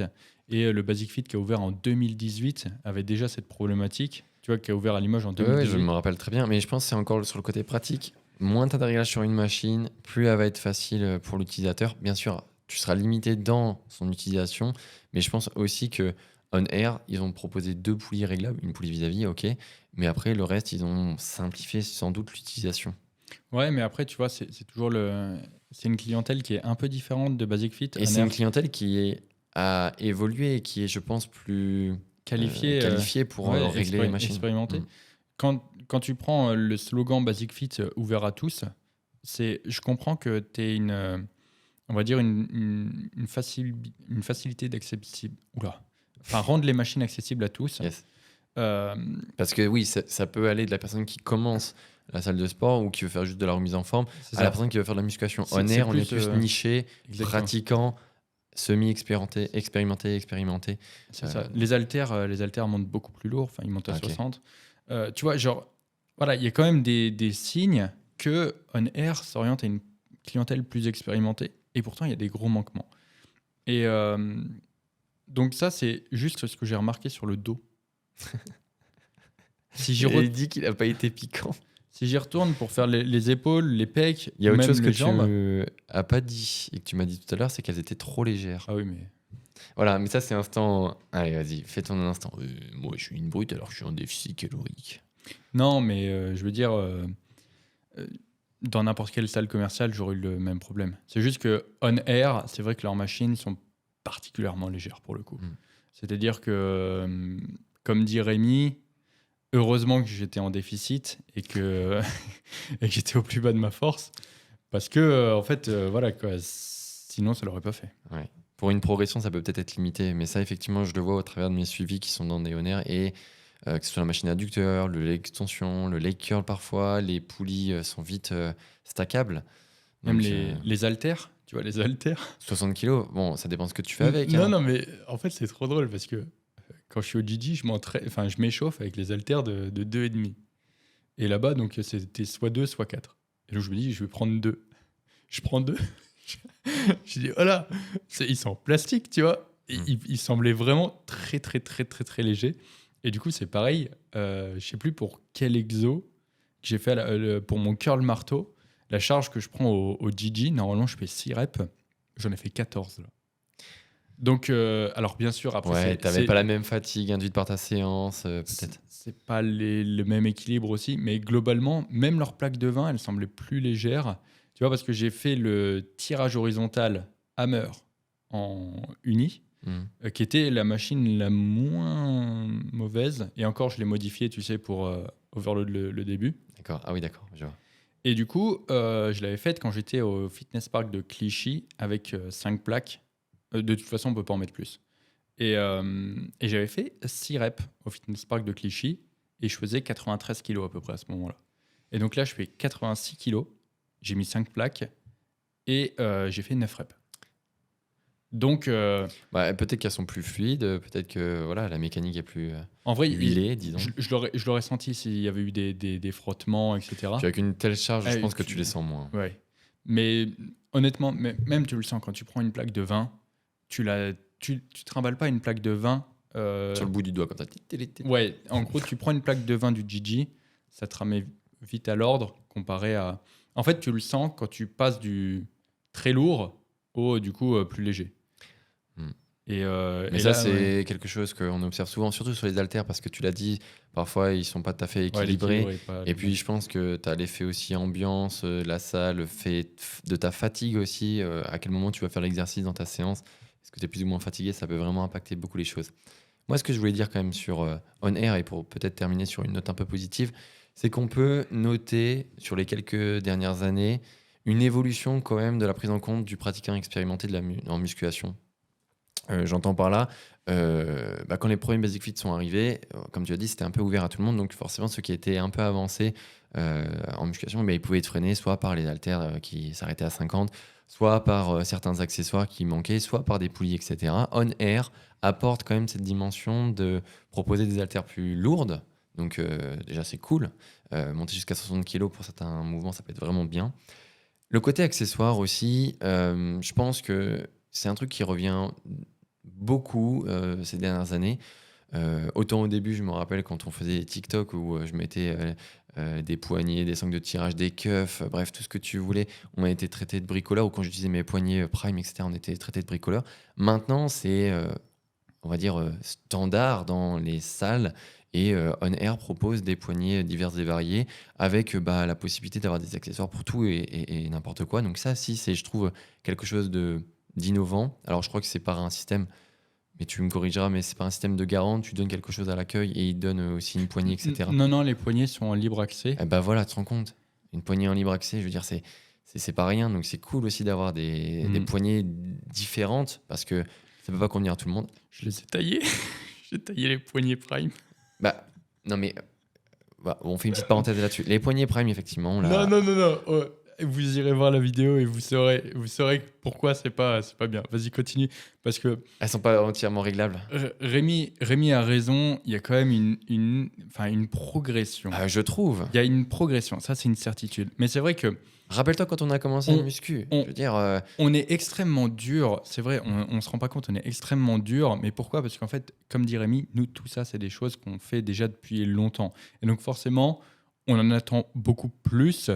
Et le Basic Fit qui a ouvert en 2018 avait déjà cette problématique. Tu vois, qui a ouvert à Limoges en 2018. Ouais, je me rappelle très bien. Mais je pense que c'est encore sur le côté pratique. Moins tu as de réglages sur une machine, plus elle va être facile pour l'utilisateur. Bien sûr, tu seras limité dans son utilisation. Mais je pense aussi que On Air, ils ont proposé 2 poulies réglables. Une poulie vis-à-vis, ok. Mais après, le reste, ils ont simplifié sans doute l'utilisation. Ouais, mais après, tu vois, c'est toujours c'est une clientèle qui est un peu différente de Basic Fit. Et c'est une clientèle qui a évolué et qui est, je pense, plus qualifiée pour ouais, régler les machines. expérimentée. Mm. Quand tu prends le slogan Basic Fit ouvert à tous, je comprends que tu es on va dire une facilité d'accessible. Oula. Enfin, rendre les machines accessibles à tous. Yes. Euh, Parce que oui, ça peut aller de la personne qui commence la salle de sport ou qui veut faire juste de la remise en forme c'est à ça. la personne qui veut faire de la musculation. C'est- On c'est Air, on est plus, plus niché, exactement. pratiquant, semi-expérimenté, expérimenté. C'est ça. Les haltères montent beaucoup plus lourd. Enfin, ils montent à Ok. 60. Tu vois, genre, voilà, il y a quand même des signes que On Air s'oriente à une clientèle plus expérimentée. Et pourtant, il y a des gros manquements. Et donc ça, c'est juste ce que j'ai remarqué sur le dos. si j'y re- Il dit qu'il n'a pas été piquant. si j'y retourne pour faire les épaules, les pecs, Il y a autre même chose que les jambes. tu n'as pas dit et que tu m'as dit tout à l'heure, c'est qu'elles étaient trop légères. Ah oui, mais Voilà, mais ça c'est instant. Allez, vas-y, fais ton instant. Moi, je suis une brute alors je suis en déficit calorique. non, mais je veux dire, dans n'importe quelle salle commerciale, j'aurais eu le même problème. C'est juste que On Air, c'est vrai que leurs machines sont particulièrement légères pour le coup. Mm. C'est-à-dire que, comme dit Rémi, heureusement que j'étais en déficit et que, et que j'étais au plus bas de ma force, parce que en fait, voilà quoi, sinon ça l'aurait pas fait. Pour une progression, ça peut peut-être être limité, mais ça, effectivement, je le vois au travers de mes suivis qui sont dans des on-air et que ce soit la machine adducteur, le leg extension, le leg curl parfois, les poulies sont vite stackables. Même Donc, les haltères, tu vois, les haltères. 60 kilos, bon, ça dépend ce que tu fais avec. Non, hein. non, mais en fait, c'est trop drôle parce que quand je suis au Gigi, je m'échauffe avec les haltères de 2,5. Et là-bas, donc, c'était soit 2, soit 4. Et donc, je me dis, je vais prendre 2. Je prends 2. Je dis, voilà, ils sont en plastique, tu vois. Et ils semblaient vraiment très, très, très, très, très légers. Et du coup, c'est pareil. Je sais plus pour quel exo que j'ai fait pour mon curl marteau. La charge que je prends au Gigi, normalement, je fais 6 reps. J'en ai fait 14, là. Donc, alors bien sûr, après, Ouais, t'avais pas la même fatigue induite par ta séance, peut-être. c'est pas le même équilibre aussi, mais globalement, même leur plaque de vin, elle semblait plus légère. Tu vois, parce que j'ai fait le tirage horizontal Hammer en uni, Mm. qui était la machine la moins mauvaise. Et encore, je l'ai modifié, tu sais, pour overload le début. D'accord. Ah oui, d'accord. Je vois. Et du coup, je l'avais faite quand j'étais au fitness park de Clichy avec 5 plaques. De toute façon, on ne peut pas en mettre plus. Et j'avais fait 6 reps au fitness park de Clichy et je faisais 93 kilos à peu près à ce moment-là. Et donc là, je fais 86 kilos, j'ai mis 5 plaques et j'ai fait 9 reps. Donc, Peut-être qu'elles sont plus fluides, peut-être que voilà, la mécanique est plus en vrai, huilée, disons. je l'aurais senti s'il y avait eu des frottements, etc. Puis avec une telle charge, je Ouais, pense que tu les sens moins. Ouais. Mais honnêtement, même tu le sens quand tu prends une plaque de 20, tu trimbales pas une plaque de 20. Sur le bout du doigt, comme ça. Ouais, en gros, tu prends une plaque de 20 du GG, ça te remet vite à l'ordre comparé à. En fait, tu le sens quand tu passes du très lourd au du coup plus léger. Hmm. Et Mais ça, là, c'est quelque chose qu'on observe souvent, surtout sur les haltères, parce que tu l'as dit, parfois ils sont pas tout à fait équilibrés. l'équilibre est pas Et puis je pense que tu as l'effet aussi ambiance, la salle, le fait de ta fatigue aussi, à quel moment tu vas faire l'exercice dans ta séance. Est-ce que tu es plus ou moins fatigué? Ça peut vraiment impacter beaucoup les choses. Moi, ce que je voulais dire quand même sur On Air, et pour peut-être terminer sur une note un peu positive, c'est qu'on peut noter sur les quelques dernières années une évolution quand même de la prise en compte du pratiquant expérimenté en musculation. J'entends par là, quand les premiers Basic Fit sont arrivés, comme tu as dit, c'était un peu ouvert à tout le monde. Donc forcément, ceux qui étaient un peu avancés en musculation, ils pouvaient être freinés soit par les haltères qui s'arrêtaient à 50, soit par certains accessoires qui manquaient, soit par des poulies, etc. On Air apporte quand même cette dimension de proposer des haltères plus lourdes. Donc déjà, c'est cool. Monter jusqu'à 60 kg pour certains mouvements, ça peut être vraiment bien. Le côté accessoire aussi, je pense que c'est un truc qui revient beaucoup ces dernières années. Autant au début, je me rappelle quand on faisait TikTok où je mettais des poignets, des sangles de tirage, des keufs, bref, tout ce que tu voulais. On a été traité de bricoleur, ou quand j'utilisais mes poignets Prime, etc., on était traité de bricoleur. Maintenant, c'est, on va dire, standard dans les salles. Et On Air propose des poignées diverses et variées avec la possibilité d'avoir des accessoires pour tout et n'importe quoi. Donc ça, si, c'est, je trouve, quelque chose d'innovant. Alors, je crois que c'est par un système, mais tu me corrigeras, mais c'est pas un système de garant. Tu donnes quelque chose à l'accueil et il donne aussi une poignée, etc. Non, les poignées sont en libre accès. Voilà, tu te rends compte. Une poignée en libre accès, je veux dire, c'est pas rien. Donc, c'est cool aussi d'avoir des poignées différentes parce que ça peut pas convenir à tout le monde. Je les ai taillées. J'ai taillé les poignées Prime. Non, mais on fait une petite parenthèse là-dessus. Les poignées Prime, effectivement. Non. Vous irez voir la vidéo et vous saurez pourquoi c'est pas bien. Vas-y, continue. Parce que elles sont pas entièrement réglables. Rémi a raison. Il y a quand même une progression. Je trouve. Il y a une progression. Ça, c'est une certitude. Mais c'est vrai que. Rappelle-toi quand on a commencé le muscu. Je veux dire, on est extrêmement dur. C'est vrai, on se rend pas compte. On est extrêmement dur. Mais pourquoi? Parce qu'en fait, comme dit Rémi, nous, tout ça, c'est des choses qu'on fait déjà depuis longtemps. Et donc, forcément, on en attend beaucoup plus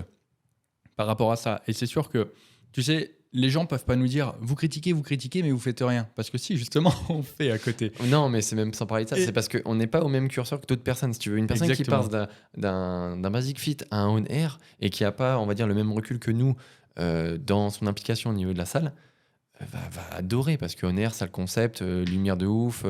par rapport à ça. Et c'est sûr que, tu sais, les gens peuvent pas nous dire vous critiquez, mais vous faites rien. Parce que si, justement, on fait à côté. Non, mais c'est même sans parler de ça. C'est parce qu'on n'est pas au même curseur que d'autres personnes. Si tu veux, une personne Exactement. qui passe d'un Basic Fit à un On Air et qui a pas, on va dire, le même recul que nous dans son implication au niveau de la salle, va adorer. Parce que On Air, ça a le concept, lumière de ouf.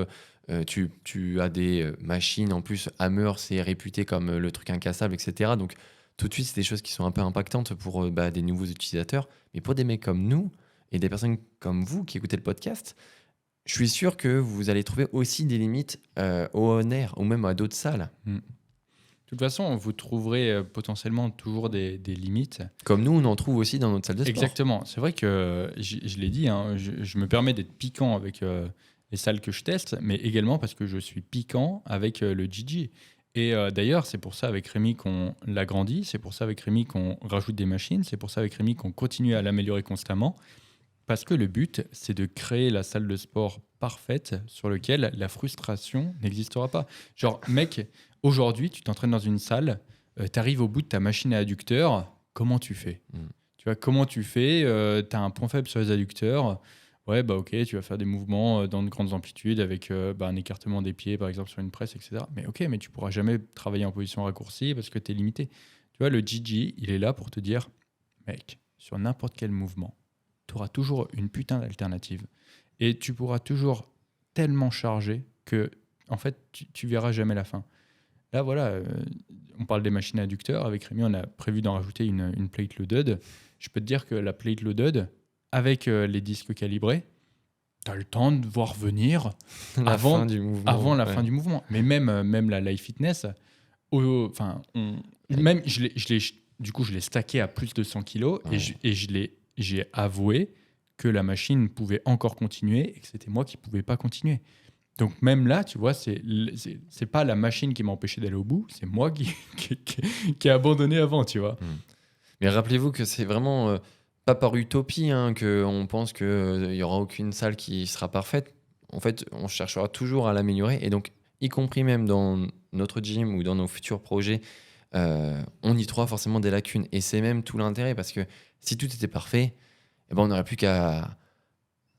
Tu as des machines, en plus, Hammer, c'est réputé comme le truc incassable, etc. Donc, tout de suite, c'est des choses qui sont un peu impactantes pour des nouveaux utilisateurs. Mais pour des mecs comme nous et des personnes comme vous qui écoutez le podcast, je suis sûr que vous allez trouver aussi des limites au On Air ou même à d'autres salles. De toute façon, vous trouverez potentiellement toujours des limites. Comme nous, on en trouve aussi dans notre salle de sport. Exactement. C'est vrai que, je l'ai dit, hein, je me permets d'être piquant avec les salles que je teste, mais également parce que je suis piquant avec le GG. Et d'ailleurs, c'est pour ça avec Rémi qu'on l'agrandit, c'est pour ça avec Rémi qu'on rajoute des machines, c'est pour ça avec Rémi qu'on continue à l'améliorer constamment, parce que le but, c'est de créer la salle de sport parfaite sur laquelle la frustration n'existera pas. Genre, mec, aujourd'hui, tu t'entraînes dans une salle, tu arrives au bout de ta machine à adducteurs, comment tu fais? Tu vois, comment tu fais? Tu as un point faible sur les adducteurs. Ouais, ok, tu vas faire des mouvements dans de grandes amplitudes avec un écartement des pieds, par exemple, sur une presse, etc. Mais ok, mais tu pourras jamais travailler en position raccourcie parce que tu es limité. Tu vois, le GG, il est là pour te dire, mec, sur n'importe quel mouvement, tu auras toujours une putain d'alternative. Et tu pourras toujours tellement charger que, en fait, tu verras jamais la fin. Là, voilà, on parle des machines adducteurs. Avec Rémi, on a prévu d'en rajouter une plate loaded. Je peux te dire que la plate loaded, avec les disques calibrés, tu as le temps de voir venir La avant, fin du mouvement. avant la ouais. fin du mouvement. Mais même la Live Fitness, même du coup, je l'ai stacké à plus de 100 kilos Ouais. j'ai avoué que la machine pouvait encore continuer et que c'était moi qui ne pouvais pas continuer. Donc même là, tu vois, c'est pas la machine qui m'a empêché d'aller au bout, c'est moi qui ai abandonné avant, tu vois. Mais rappelez-vous que c'est vraiment pas par utopie qu'on pense qu'il n'y aura aucune salle qui sera parfaite. En fait, on cherchera toujours à l'améliorer. Et donc, y compris même dans notre gym ou dans nos futurs projets, on y trouvera forcément des lacunes. Et c'est même tout l'intérêt parce que si tout était parfait, eh ben, on n'aurait plus qu'à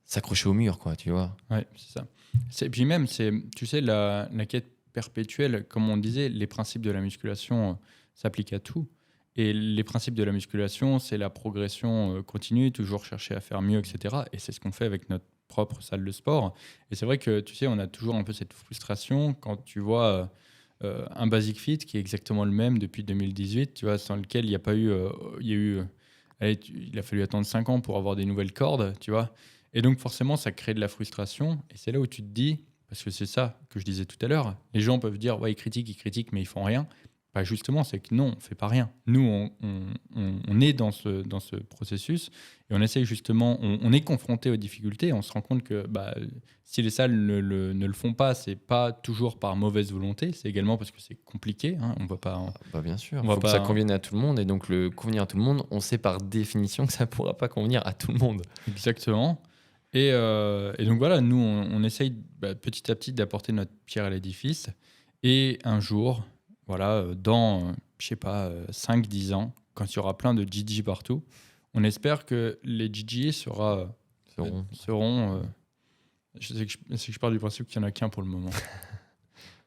s'accrocher au mur, quoi, tu vois. Ouais, c'est ça. Puis même, tu sais, la quête perpétuelle, comme on disait, les principes de la musculation s'appliquent à tout. Et les principes de la musculation, c'est la progression continue, toujours chercher à faire mieux, etc. Et c'est ce qu'on fait avec notre propre salle de sport. Et c'est vrai que, tu sais, on a toujours un peu cette frustration quand tu vois un Basic Fit qui est exactement le même depuis 2018, tu vois, sans lequel il n'y a pas eu... il a fallu attendre 5 ans pour avoir des nouvelles cordes, tu vois. Et donc, forcément, ça crée de la frustration. Et c'est là où tu te dis, parce que c'est ça que je disais tout à l'heure, les gens peuvent dire, ouais, ils critiquent, mais ils font rien. Bah, justement, c'est que non, on ne fait pas rien. Nous, on est dans ce processus et on essaye justement, on est confronté aux difficultés. On se rend compte que si les salles ne le font pas, c'est pas toujours par mauvaise volonté, c'est également parce que c'est compliqué. Hein, on va pas. Bah, bien sûr, On il va faut pas- que ça convienne à tout le monde. Et donc, le convenir à tout le monde, on sait par définition que ça ne pourra pas convenir à tout le monde. Exactement. Et donc voilà, nous, on essaye petit à petit d'apporter notre pierre à l'édifice. Et un jour, voilà, dans, je sais pas, 5-10 ans, quand il y aura plein de GG partout, on espère que les GG seront je sais que je pars du principe qu'il n'y en a qu'un pour le moment.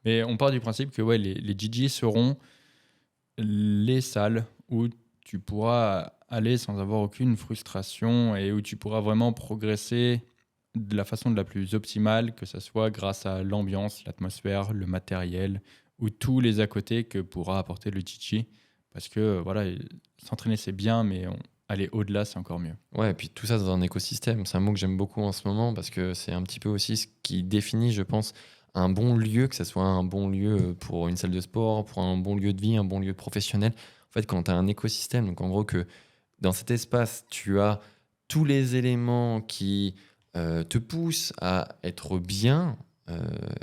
Mais on part du principe que ouais, les GG seront les salles où tu pourras aller sans avoir aucune frustration et où tu pourras vraiment progresser de la façon de la plus optimale, que ce soit grâce à l'ambiance, l'atmosphère, le matériel ou tous les à côté que pourra apporter le GG. Parce que voilà, s'entraîner c'est bien, mais aller au-delà c'est encore mieux. Ouais, et puis tout ça dans un écosystème. C'est un mot que j'aime beaucoup en ce moment parce que c'est un petit peu aussi ce qui définit, je pense, un bon lieu, que ce soit un bon lieu pour une salle de sport, pour un bon lieu de vie, un bon lieu professionnel. En fait, quand tu as un écosystème, donc en gros que dans cet espace, tu as tous les éléments qui te poussent à être bien,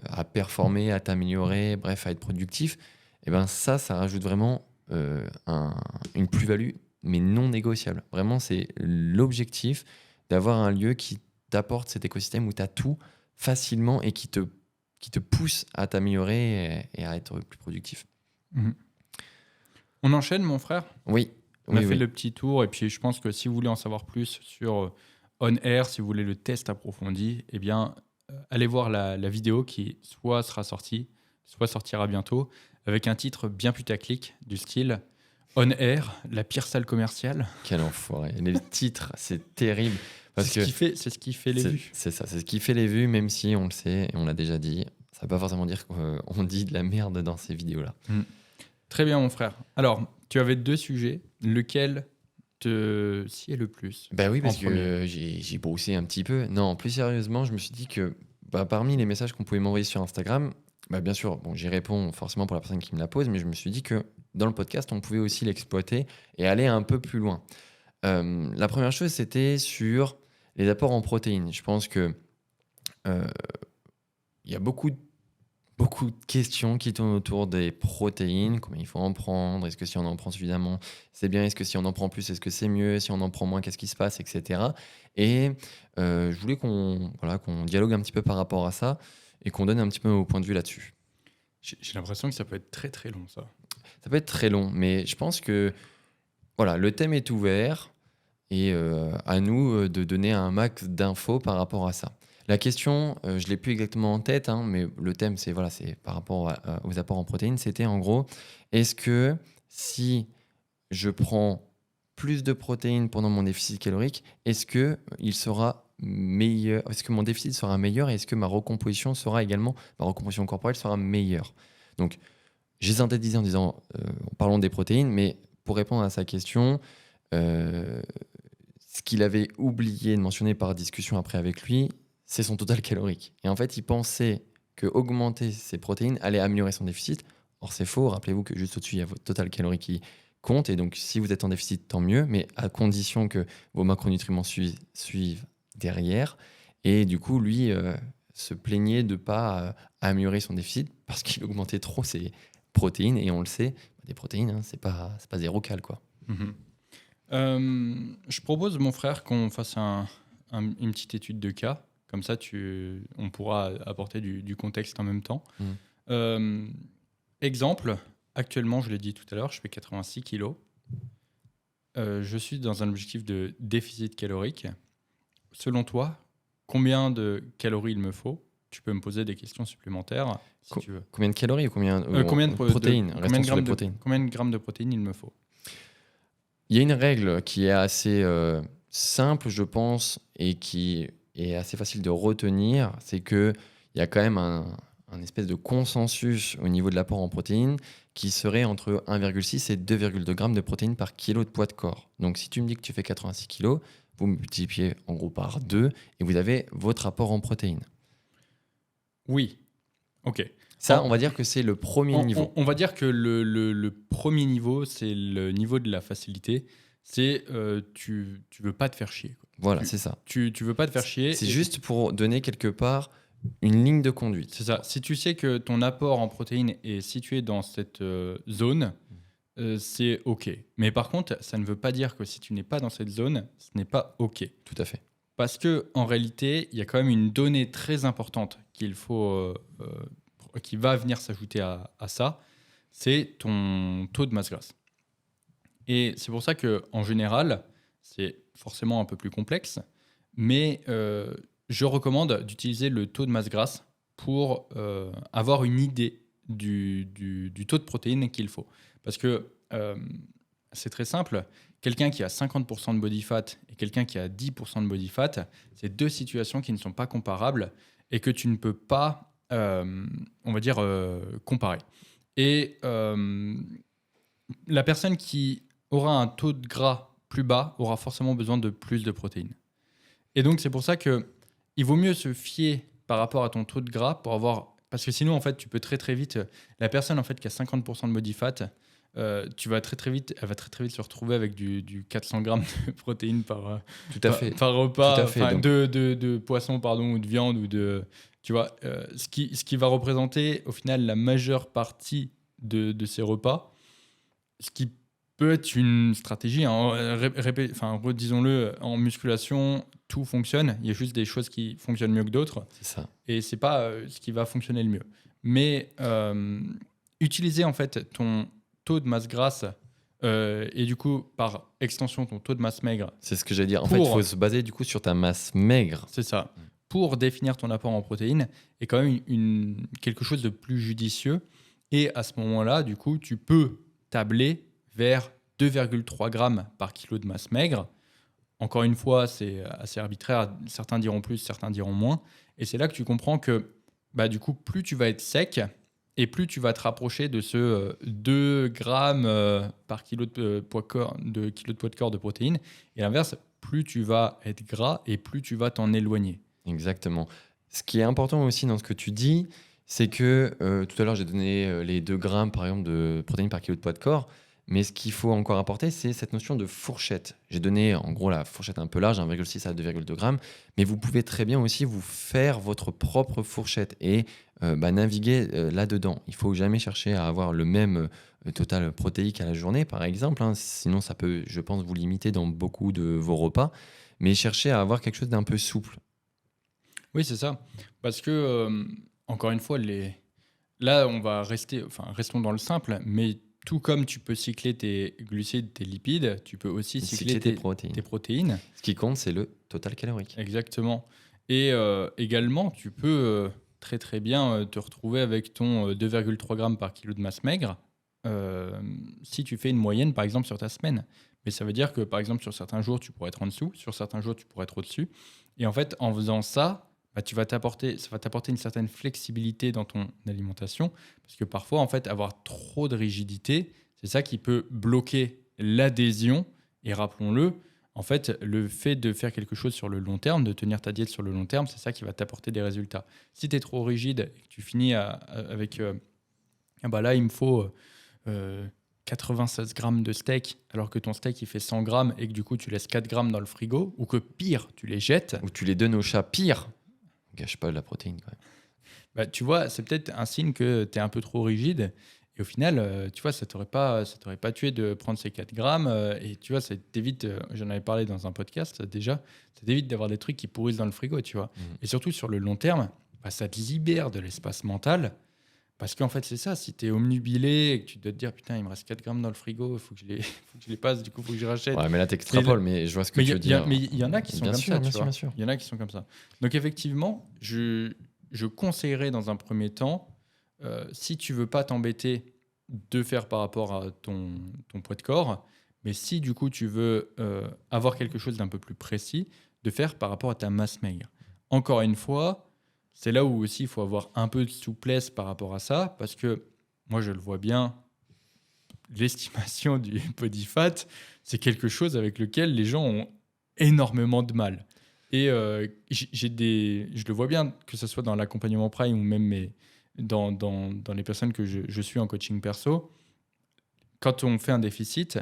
à performer, à t'améliorer, bref, à être productif, et ben ça rajoute vraiment une plus-value, mais non négociable. Vraiment, c'est l'objectif d'avoir un lieu qui t'apporte cet écosystème où tu as tout facilement et qui te pousse à t'améliorer et à être plus productif. Mhm. On enchaîne, mon frère. Oui. On a oui, fait oui. le petit tour et puis je pense que si vous voulez en savoir plus sur On Air, si vous voulez le test approfondi, eh bien, allez voir la vidéo qui soit sera sortie, soit sortira bientôt, avec un titre bien putaclic du style On Air, la pire salle commerciale. Quel enfoiré. Les titres, c'est terrible. Parce C'est que c'est ce qui fait les vues. c'est ça, c'est ce qui fait les vues, même si on le sait et on l'a déjà dit. Ça ne veut pas forcément dire qu'on dit de la merde dans ces vidéos-là. Très bien, mon frère. Alors, tu avais 2 sujets. Lequel te sied le plus? Bah oui, parce En que premier. j'ai bossé un petit peu. Non, plus sérieusement, je me suis dit que parmi les messages qu'on pouvait m'envoyer sur Instagram, bien sûr, bon, j'y réponds forcément pour la personne qui me la pose, mais je me suis dit que dans le podcast, on pouvait aussi l'exploiter et aller un peu plus loin. La première chose, c'était sur les apports en protéines. Je pense que il y a beaucoup de questions qui tournent autour des protéines, combien il faut en prendre, est-ce que si on en prend suffisamment, c'est bien, est-ce que si on en prend plus, est-ce que c'est mieux, si on en prend moins, qu'est-ce qui se passe, etc. Et je voulais qu'on dialogue un petit peu par rapport à ça et qu'on donne un petit peu nos points de vue là-dessus. J'ai l'impression que ça peut être très très long, ça. Ça peut être très long, mais je pense que voilà, le thème est ouvert et à nous de donner un max d'infos par rapport à ça. La question, je ne l'ai plus exactement en tête, mais le thème, c'est par rapport aux apports en protéines. C'était en gros, est-ce que si je prends plus de protéines pendant mon déficit calorique, est-ce que il sera meilleur, est-ce que mon déficit sera meilleur et est-ce que ma recomposition corporelle sera meilleure? Donc, j'ai synthétisé en disant, parlons des protéines, mais pour répondre à sa question, ce qu'il avait oublié de mentionner par discussion après avec lui, c'est son total calorique. Et en fait, il pensait que augmenter ses protéines allait améliorer son déficit. Or, c'est faux. Rappelez-vous que juste au-dessus, il y a votre total calorique qui compte. Et donc, si vous êtes en déficit, tant mieux, mais à condition que vos macronutriments suivent derrière. Et du coup, lui se plaignait de ne pas améliorer son déficit parce qu'il augmentait trop ses protéines. Et on le sait, des protéines, hein, c'est pas 0 cal, quoi. Je propose, mon frère, qu'on fasse une petite étude de cas. Comme ça, on pourra apporter du contexte en même temps. Exemple, actuellement, je l'ai dit tout à l'heure, je fais 86 kilos. Je suis dans un objectif de déficit calorique. Selon toi, combien de calories il me faut? Tu peux me poser des questions supplémentaires si tu veux. Combien de calories ou combien de protéines? Restons sur les protéines. Combien de grammes de protéines il me faut? Il y a une règle qui est assez simple, je pense, et qui est assez facile de retenir, c'est qu'il y a quand même un espèce de consensus au niveau de l'apport en protéines qui serait entre 1,6 et 2,2 grammes de protéines par kilo de poids de corps. Donc si tu me dis que tu fais 86 kilos, vous multipliez en gros par 2 et vous avez votre apport en protéines. Oui, ok. Ça, on va dire que c'est le premier niveau. On va dire que le premier niveau, c'est le niveau de la facilité. C'est tu veux pas te faire chier, quoi. Voilà, c'est ça. Tu veux pas te faire chier. C'est juste pour donner quelque part une ligne de conduite. C'est ça. Si tu sais que ton apport en protéines est situé dans cette zone, c'est OK. Mais par contre, ça ne veut pas dire que si tu n'es pas dans cette zone, ce n'est pas OK. Tout à fait. Parce qu'en réalité, il y a quand même une donnée très importante qu'il faut, qui va venir s'ajouter à ça, c'est ton taux de masse grasse. Et c'est pour ça qu'en général, c'est forcément un peu plus complexe, mais je recommande d'utiliser le taux de masse grasse pour avoir une idée du taux de protéines qu'il faut. Parce que c'est très simple, quelqu'un qui a 50% de body fat et quelqu'un qui a 10% de body fat, c'est deux situations qui ne sont pas comparables et que tu ne peux pas, on va dire, comparer. Et la personne qui aura un taux de gras plus bas aura forcément besoin de plus de protéines. Et donc, c'est pour ça qu'il vaut mieux se fier par rapport à ton taux de gras pour avoir... Parce que sinon, en fait, tu peux très, très vite... La personne, en fait, qui a 50% de body fat, elle va très, très vite se retrouver avec du 400 grammes de protéines par repas, Tout à fait, de poisson, pardon, ou de viande, ou de... Tu vois, ce qui va représenter, au final, la majeure partie de ces repas, ce qui peut être une stratégie, hein. Disons-le, en musculation, tout fonctionne. Il y a juste des choses qui fonctionnent mieux que d'autres. C'est ça. Et c'est pas ce qui va fonctionner le mieux. Mais utiliser en fait ton taux de masse grasse et du coup, par extension, ton taux de masse maigre. C'est ce que j'allais dire. En fait, il faut se baser du coup sur ta masse maigre. C'est ça. Pour définir ton apport en protéines est quand même quelque chose de plus judicieux. Et à ce moment-là, du coup, tu peux tabler vers 2,3 grammes par kilo de masse maigre. Encore une fois, c'est assez arbitraire. Certains diront plus, certains diront moins. Et c'est là que tu comprends que du coup, plus tu vas être sec et plus tu vas te rapprocher de ce 2 grammes par kilo de poids de corps de protéines. Et à l'inverse, plus tu vas être gras et plus tu vas t'en éloigner. Exactement. Ce qui est important aussi dans ce que tu dis, c'est que tout à l'heure, j'ai donné les 2 grammes, par exemple, de protéines par kilo de poids de corps. Mais ce qu'il faut encore apporter, c'est cette notion de fourchette. J'ai donné en gros la fourchette un peu large, 1,6 à 2,2 grammes, mais vous pouvez très bien aussi vous faire votre propre fourchette et naviguer là-dedans. Il ne faut jamais chercher à avoir le même total protéique à la journée, par exemple, hein. Sinon ça peut, je pense, vous limiter dans beaucoup de vos repas, mais cherchez à avoir quelque chose d'un peu souple. Oui, c'est ça. Parce que, encore une fois, là, on va restons dans le simple, mais tout comme tu peux cycler tes glucides, tes lipides, tu peux aussi cycler tes protéines. Ce qui compte, c'est le total calorique. Exactement. Et également, tu peux très très bien te retrouver avec ton 2,3 grammes par kilo de masse maigre si tu fais une moyenne, par exemple, sur ta semaine. Mais ça veut dire que, par exemple, sur certains jours, tu pourrais être en dessous, sur certains jours, tu pourrais être au-dessus. Et en fait, en faisant ça, bah, ça va t'apporter une certaine flexibilité dans ton alimentation. Parce que parfois, en fait, avoir trop de rigidité, c'est ça qui peut bloquer l'adhésion. Et rappelons-le, en fait, le fait de faire quelque chose sur le long terme, de tenir ta diète sur le long terme, c'est ça qui va t'apporter des résultats. Si tu es trop rigide et que tu finis avec ah bah là, il me faut 96 grammes de steak, alors que ton steak, il fait 100 grammes et que du coup, tu laisses 4 grammes dans le frigo, ou que pire, tu les jettes, Ou tu les donnes au chat, pire. Gâche pas de la protéine, quand même. bah, tu vois, c'est peut-être un signe que tu es un peu trop rigide. Et au final, tu vois, ça t'aurait pas tué de prendre ces 4 grammes. Et tu vois, ça t'évite, j'en avais parlé dans un podcast déjà, ça t'évite d'avoir des trucs qui pourrissent dans le frigo, tu vois. Et surtout, sur le long terme, bah, ça te libère de l'espace mental. Parce qu'en fait, c'est ça, si tu es omnubilé et que tu dois te dire, putain, il me reste 4 grammes dans le frigo, il faut que je les passe, du coup, il faut que je rachète. Ouais, mais là, t'extrapoles, mais je vois ce que tu veux dire. Mais il y en a qui sont Bien comme sûr, ça, bien tu sûr, vois. bien sûr. Il y en a qui sont comme ça. Donc effectivement, je conseillerais dans un premier temps, si tu veux pas t'embêter, de faire par rapport à ton poids de corps, mais si du coup tu veux avoir quelque chose d'un peu plus précis, de faire par rapport à ta masse maigre. Encore une fois, c'est là où aussi il faut avoir un peu de souplesse par rapport à ça, parce que moi je le vois bien, l'estimation du body fat, c'est quelque chose avec lequel les gens ont énormément de mal. Et je le vois bien, que ce soit dans l'accompagnement Prime ou même dans les personnes que je suis en coaching perso. Quand on fait un déficit,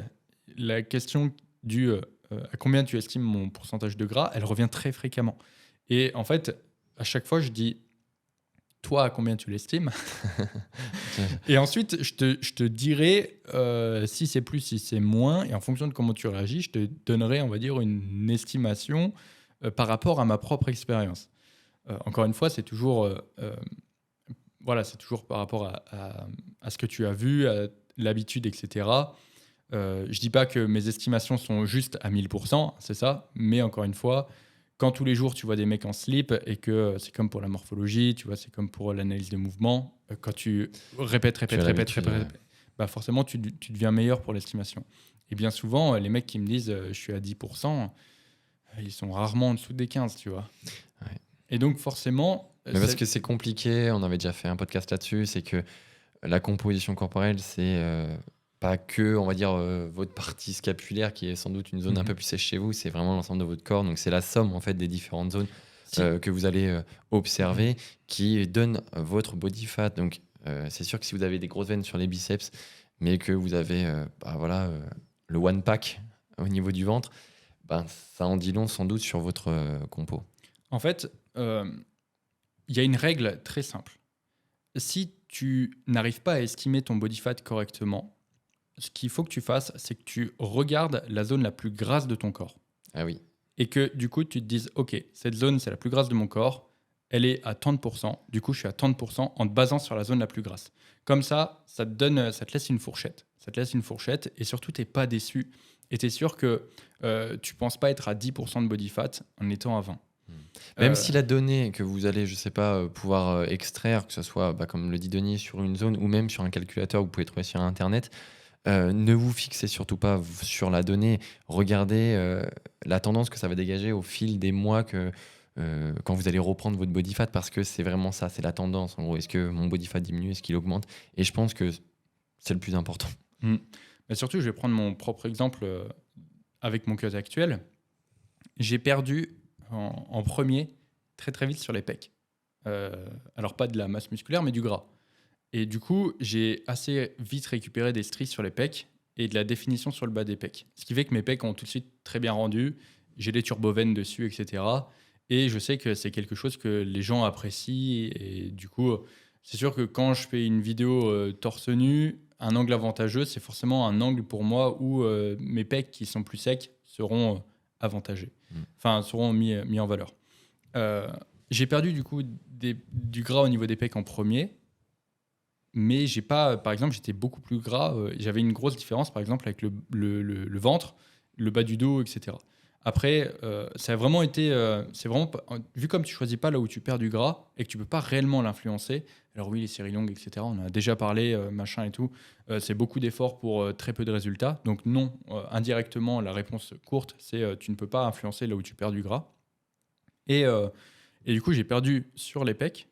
la question du à combien tu estimes mon pourcentage de gras, elle revient très fréquemment. Et en fait, à chaque fois, je dis, toi, à combien tu l'estimes? Et ensuite, je te dirai si c'est plus, si c'est moins. Et en fonction de comment tu réagis, je te donnerai, on va dire, une estimation par rapport à ma propre expérience. Encore une fois, c'est toujours, voilà, c'est toujours par rapport à ce que tu as vu, à l'habitude, etc. Je dis pas que mes estimations sont juste à 1000%, c'est ça. Mais encore une fois, quand tous les jours tu vois des mecs en slip et que c'est comme pour la morphologie, tu vois, c'est comme pour l'analyse de mouvement, quand tu répètes, bah forcément tu deviens meilleur pour l'estimation. Et bien souvent, les mecs qui me disent je suis à 10%, ils sont rarement en dessous des 15, tu vois. Ouais. Et donc forcément... Mais parce que c'est compliqué, on avait déjà fait un podcast là-dessus, c'est que la composition corporelle, c'est pas que, on va dire, votre partie scapulaire qui est sans doute une zone un peu plus sèche chez vous, c'est vraiment l'ensemble de votre corps. Donc c'est la somme en fait des différentes zones que vous allez observer qui donne votre body fat. Donc c'est sûr que si vous avez des grosses veines sur les biceps, mais que vous avez le one pack au niveau du ventre, ben, ça en dit long sans doute sur votre compo. En fait, il y a une règle très simple. Si tu n'arrives pas à estimer ton body fat correctement, ce qu'il faut que tu fasses, c'est que tu regardes la zone la plus grasse de ton corps. Ah oui. Et que du coup, tu te dises, OK, cette zone, c'est la plus grasse de mon corps, elle est à 30%, du coup, je suis à 30% en te basant sur la zone la plus grasse. Comme ça te laisse une fourchette. Ça te laisse une fourchette et surtout, tu n'es pas déçu. Et tu es sûr que tu ne penses pas être à 10% de body fat en étant à 20%. Même si la donnée que vous allez, je sais pas, pouvoir extraire, que ce soit, comme le dit Denis, sur une zone ou même sur un calculateur que vous pouvez trouver sur Internet, ne vous fixez surtout pas sur la donnée. Regardez la tendance que ça va dégager au fil des mois quand vous allez reprendre votre body fat, parce que c'est vraiment ça, c'est la tendance. En gros, est-ce que mon body fat diminue, est-ce qu'il augmente? Et je pense que c'est le plus important. Mais surtout, je vais prendre mon propre exemple avec mon cut actuel. J'ai perdu en premier très très vite sur les pecs. Alors pas de la masse musculaire, mais du gras. Et du coup, j'ai assez vite récupéré des stries sur les pecs et de la définition sur le bas des pecs. Ce qui fait que mes pecs ont tout de suite très bien rendu. J'ai des turboveines dessus, etc. Et je sais que c'est quelque chose que les gens apprécient. Et du coup, c'est sûr que quand je fais une vidéo torse nu, un angle avantageux, c'est forcément un angle pour moi où mes pecs qui sont plus secs seront avantagés. Enfin, seront mis en valeur. J'ai perdu du coup du gras au niveau des pecs en premier. Mais j'ai pas, par exemple, j'étais beaucoup plus gras. J'avais une grosse différence, par exemple, avec le ventre, le bas du dos, etc. Après, ça a vraiment été, c'est vraiment, vu comme tu choisis pas là où tu perds du gras et que tu peux pas réellement l'influencer. Alors oui, les séries longues, etc. On en a déjà parlé, machin et tout. C'est beaucoup d'efforts pour très peu de résultats. Donc non, indirectement, la réponse courte, c'est tu ne peux pas influencer là où tu perds du gras. Et Et du coup, j'ai perdu sur les pecs.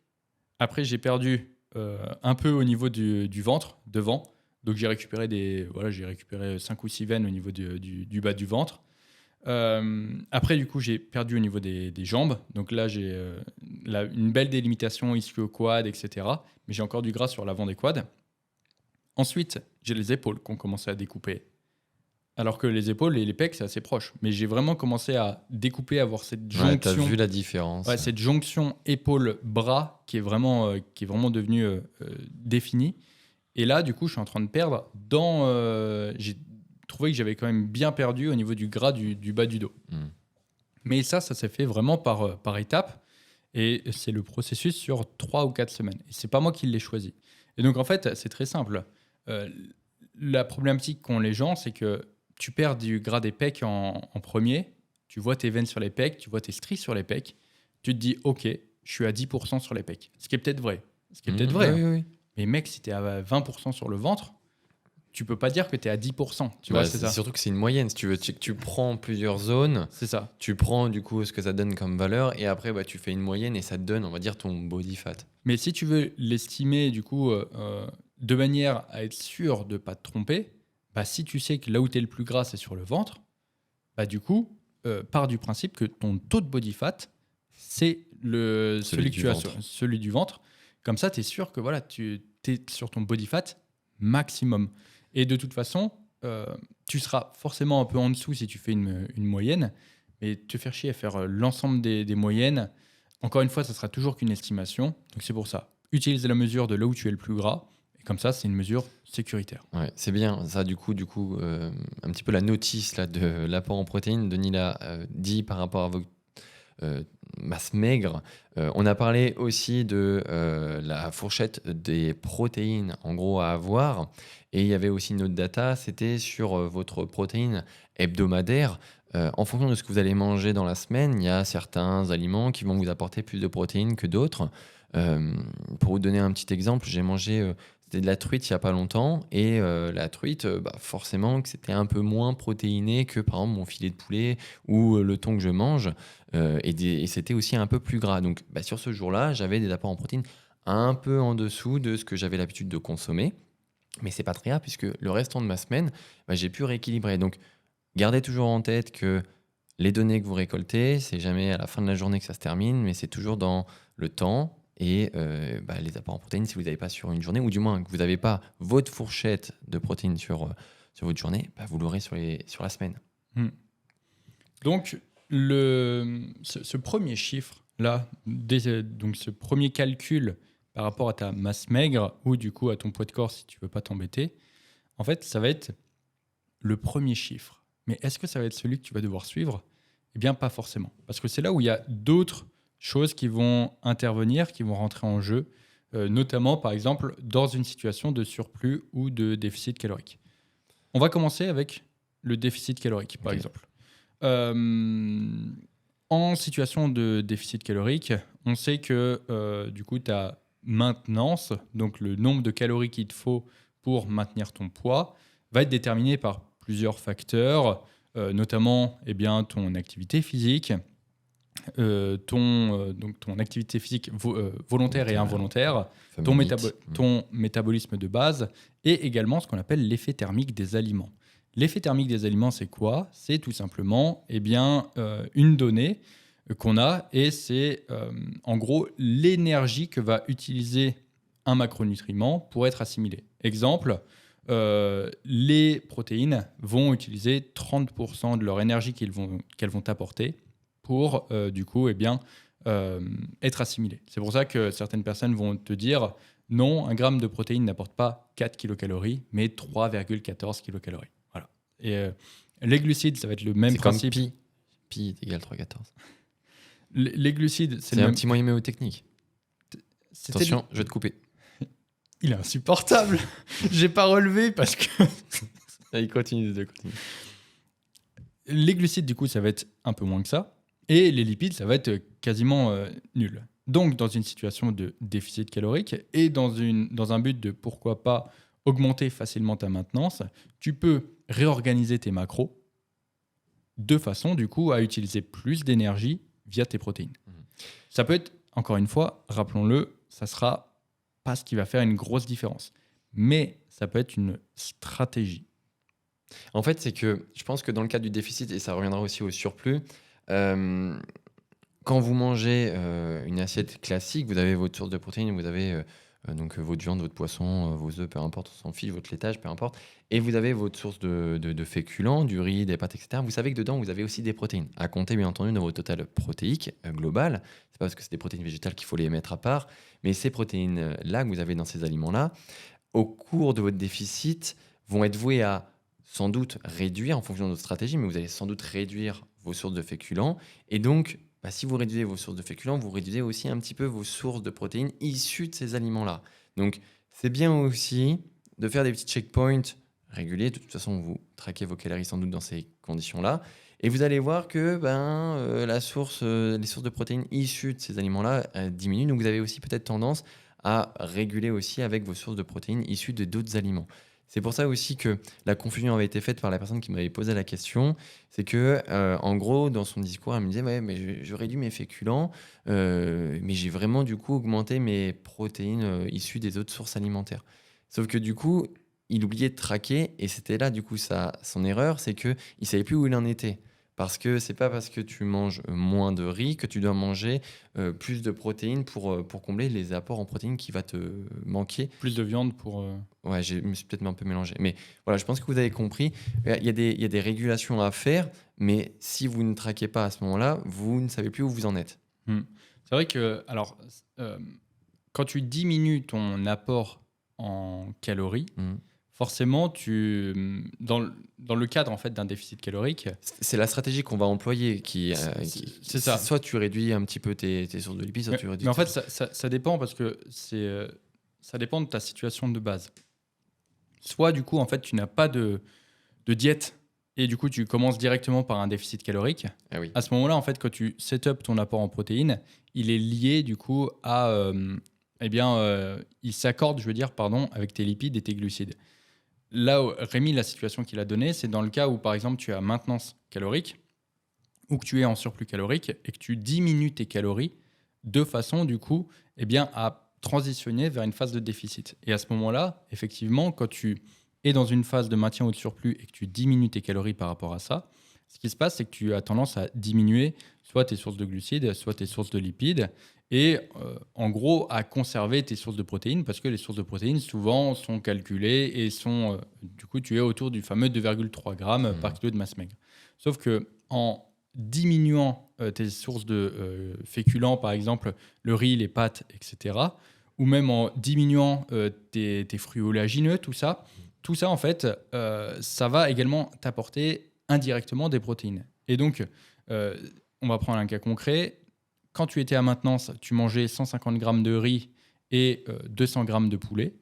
Après, j'ai perdu un peu au niveau du ventre, devant. Donc, j'ai récupéré, j'ai récupéré 5 ou 6 veines au niveau du bas du ventre. Après, du coup, j'ai perdu au niveau des jambes. Donc là, j'ai une belle délimitation ischio-quad, etc. Mais j'ai encore du gras sur l'avant des quads. Ensuite, j'ai les épaules qui ont commencé à découper. Alors que les épaules et les pecs, c'est assez proche. Mais j'ai vraiment commencé à découper, à avoir cette Ouais, t'as jonction. vu la différence. Ouais, cette jonction épaule-bras qui est vraiment devenue définie. Et là, du coup, je suis en train de perdre j'ai trouvé que j'avais quand même bien perdu au niveau du gras du bas du dos. Mais ça s'est fait vraiment par étapes. Et c'est le processus sur 3 ou 4 semaines. Et c'est pas moi qui l'ai choisi. Et donc, en fait, c'est très simple. La problématique qu'ont les gens, c'est que tu perds du gras des pecs en premier. Tu vois tes veines sur les pecs, tu vois tes stries sur les pecs. Tu te dis, OK, je suis à 10% sur les pecs. Ce qui est peut-être vrai. Oui, oui. Mais mec, si tu es à 20% sur le ventre, tu peux pas dire que tu es à 10%. Tu Bah, vois, c'est ça. surtout que c'est une moyenne. Si tu veux, tu prends plusieurs zones, C'est ça. tu prends du coup ce que ça donne comme valeur et après bah, tu fais une moyenne et ça te donne, on va dire, ton body fat. Mais si tu veux l'estimer, du coup, de manière à être sûr de ne pas te tromper, bah, si tu sais que là où tu es le plus gras, c'est sur le ventre, bah, du coup, pars du principe que ton taux de body fat, c'est celui que tu as sur celui du ventre. Comme ça, tu es sûr que voilà, tu es sur ton body fat maximum. Et de toute façon, tu seras forcément un peu en dessous si tu fais une moyenne, mais te faire chier à faire l'ensemble des moyennes, encore une fois, ça sera toujours qu'une estimation. Donc c'est pour ça. Utilise la mesure de là où tu es le plus gras. Et comme ça, c'est une mesure sécuritaire. Ouais, c'est bien. Ça, du coup un petit peu la notice là, de l'apport en protéines. Denis l'a dit par rapport à votre masse maigre. On a parlé aussi de la fourchette des protéines, en gros, à avoir. Et il y avait aussi une autre data, c'était sur votre protéine hebdomadaire. En fonction de ce que vous allez manger dans la semaine, il y a certains aliments qui vont vous apporter plus de protéines que d'autres. Pour vous donner un petit exemple, j'ai mangé c'était de la truite il n'y a pas longtemps et la truite, forcément que c'était un peu moins protéiné que par exemple mon filet de poulet ou le thon que je mange et c'était aussi un peu plus gras. Donc sur ce jour-là, j'avais des apports en protéines un peu en dessous de ce que j'avais l'habitude de consommer. Mais c'est pas très grave puisque le restant de ma semaine, j'ai pu rééquilibrer. Donc gardez toujours en tête que les données que vous récoltez, c'est jamais à la fin de la journée que ça se termine, mais c'est toujours dans le temps. Et les apports en protéines, si vous n'avez pas sur une journée, ou du moins que vous n'avez pas votre fourchette de protéines sur votre journée, vous l'aurez sur la semaine. Donc, ce premier chiffre-là, donc ce premier calcul par rapport à ta masse maigre, ou du coup à ton poids de corps si tu ne veux pas t'embêter, en fait, ça va être le premier chiffre. Mais est-ce que ça va être celui que tu vas devoir suivre ? Eh bien, pas forcément. Parce que c'est là où il y a d'autres choses qui vont intervenir, qui vont rentrer en jeu, notamment, par exemple, dans une situation de surplus ou de déficit calorique. On va commencer avec le déficit calorique, par exemple. En situation de déficit calorique, on sait que du coup, ta maintenance, donc le nombre de calories qu'il te faut pour maintenir ton poids, va être déterminé par plusieurs facteurs, notamment ton activité physique, ton activité physique volontaire et involontaire, ton métabolisme de base et également ce qu'on appelle l'effet thermique des aliments. L'effet thermique des aliments, c'est quoi ? C'est tout simplement une donnée qu'on a et c'est en gros l'énergie que va utiliser un macronutriment pour être assimilé. Exemple, les protéines vont utiliser 30% de leur énergie qu'elles vont apporter pour être assimilé. C'est pour ça que certaines personnes vont te dire non, un gramme de protéines n'apporte pas 4 kilocalories, mais 3,14 kilocalories. Voilà. Et les glucides, ça va être le même principe. Comme pi est égal à 3,14. Les glucides, c'est un petit moyen mémotechnique. Attention, je vais te couper. Il est insupportable. J'ai pas relevé parce que... Il continue. Les glucides, du coup, ça va être un peu moins que ça. Et les lipides, ça va être quasiment nul. Donc, dans une situation de déficit calorique et dans un but de, pourquoi pas, augmenter facilement ta maintenance, tu peux réorganiser tes macros de façon, du coup, à utiliser plus d'énergie via tes protéines. Ça peut être, encore une fois, rappelons-le, ça sera pas ce qui va faire une grosse différence. Mais ça peut être une stratégie. En fait, c'est que je pense que dans le cas du déficit, et ça reviendra aussi au surplus, quand vous mangez une assiette classique, vous avez votre source de protéines, vous avez donc votre viande, votre poisson, vos œufs, peu importe, on s'en fiche, votre laitage, peu importe, et vous avez votre source de féculents, du riz, des pâtes, etc. Vous savez que dedans, vous avez aussi des protéines, à compter bien entendu dans votre total protéique global. C'est pas parce que c'est des protéines végétales qu'il faut les mettre à part, mais ces protéines-là que vous avez dans ces aliments-là, au cours de votre déficit, vont être vouées à sans doute réduire en fonction de votre stratégie, mais vous allez sans doute réduire vos sources de féculents. Et donc, si vous réduisez vos sources de féculents, vous réduisez aussi un petit peu vos sources de protéines issues de ces aliments-là. Donc, c'est bien aussi de faire des petits checkpoints réguliers. De toute façon, vous traquez vos calories sans doute dans ces conditions-là. Et vous allez voir que les sources de protéines issues de ces aliments-là diminuent. Donc, vous avez aussi peut-être tendance à réguler aussi avec vos sources de protéines issues de d'autres aliments. C'est pour ça aussi que la confusion avait été faite par la personne qui m'avait posé la question. C'est que, en gros, dans son discours, elle me disait « Ouais, mais je réduis mes féculents, mais j'ai vraiment du coup augmenté mes protéines issues des autres sources alimentaires. » Sauf que du coup, il oubliait de traquer, et c'était là du coup son erreur, c'est qu'il ne savait plus où il en était. Parce que c'est pas parce que tu manges moins de riz que tu dois manger plus de protéines pour combler les apports en protéines qui va te manquer. Plus de viande pour... Ouais, je me suis peut-être un peu mélangé. Mais voilà, je pense que vous avez compris. Il y a des régulations à faire, mais si vous ne traquez pas à ce moment-là, vous ne savez plus où vous en êtes. C'est vrai que, alors, quand tu diminues ton apport en calories, forcément, dans le cadre en fait, d'un déficit calorique... C'est la stratégie qu'on va employer c'est ça. Soit tu réduis un petit peu tes sources de lipides, soit tu réduis... Mais en fait, ça dépend parce que ça dépend de ta situation de base. Soit, du coup, en fait, tu n'as pas de diète et du coup, tu commences directement par un déficit calorique. Ah oui. À ce moment-là, en fait, quand tu set up ton apport en protéines, il est lié, du coup, à... il s'accorde, avec tes lipides et tes glucides. Là, Rémi, la situation qu'il a donnée, c'est dans le cas où, par exemple, tu as maintenance calorique ou que tu es en surplus calorique et que tu diminues tes calories de façon, du coup, à transitionner vers une phase de déficit. Et à ce moment-là, effectivement, quand tu es dans une phase de maintien ou de surplus et que tu diminues tes calories par rapport à ça, ce qui se passe, c'est que tu as tendance à diminuer soit tes sources de glucides, soit tes sources de lipides, et en gros à conserver tes sources de protéines, parce que les sources de protéines souvent sont calculées et sont, du coup tu es autour du fameux 2,3 grammes par kilo de masse maigre. Sauf que en diminuant tes sources de féculents, par exemple le riz, les pâtes, etc., ou même en diminuant tes fruits oléagineux, tout ça en fait, ça va également t'apporter indirectement des protéines. Et donc, on va prendre un cas concret. Quand tu étais à maintenance, tu mangeais 150 grammes de riz et 200 grammes de poulet.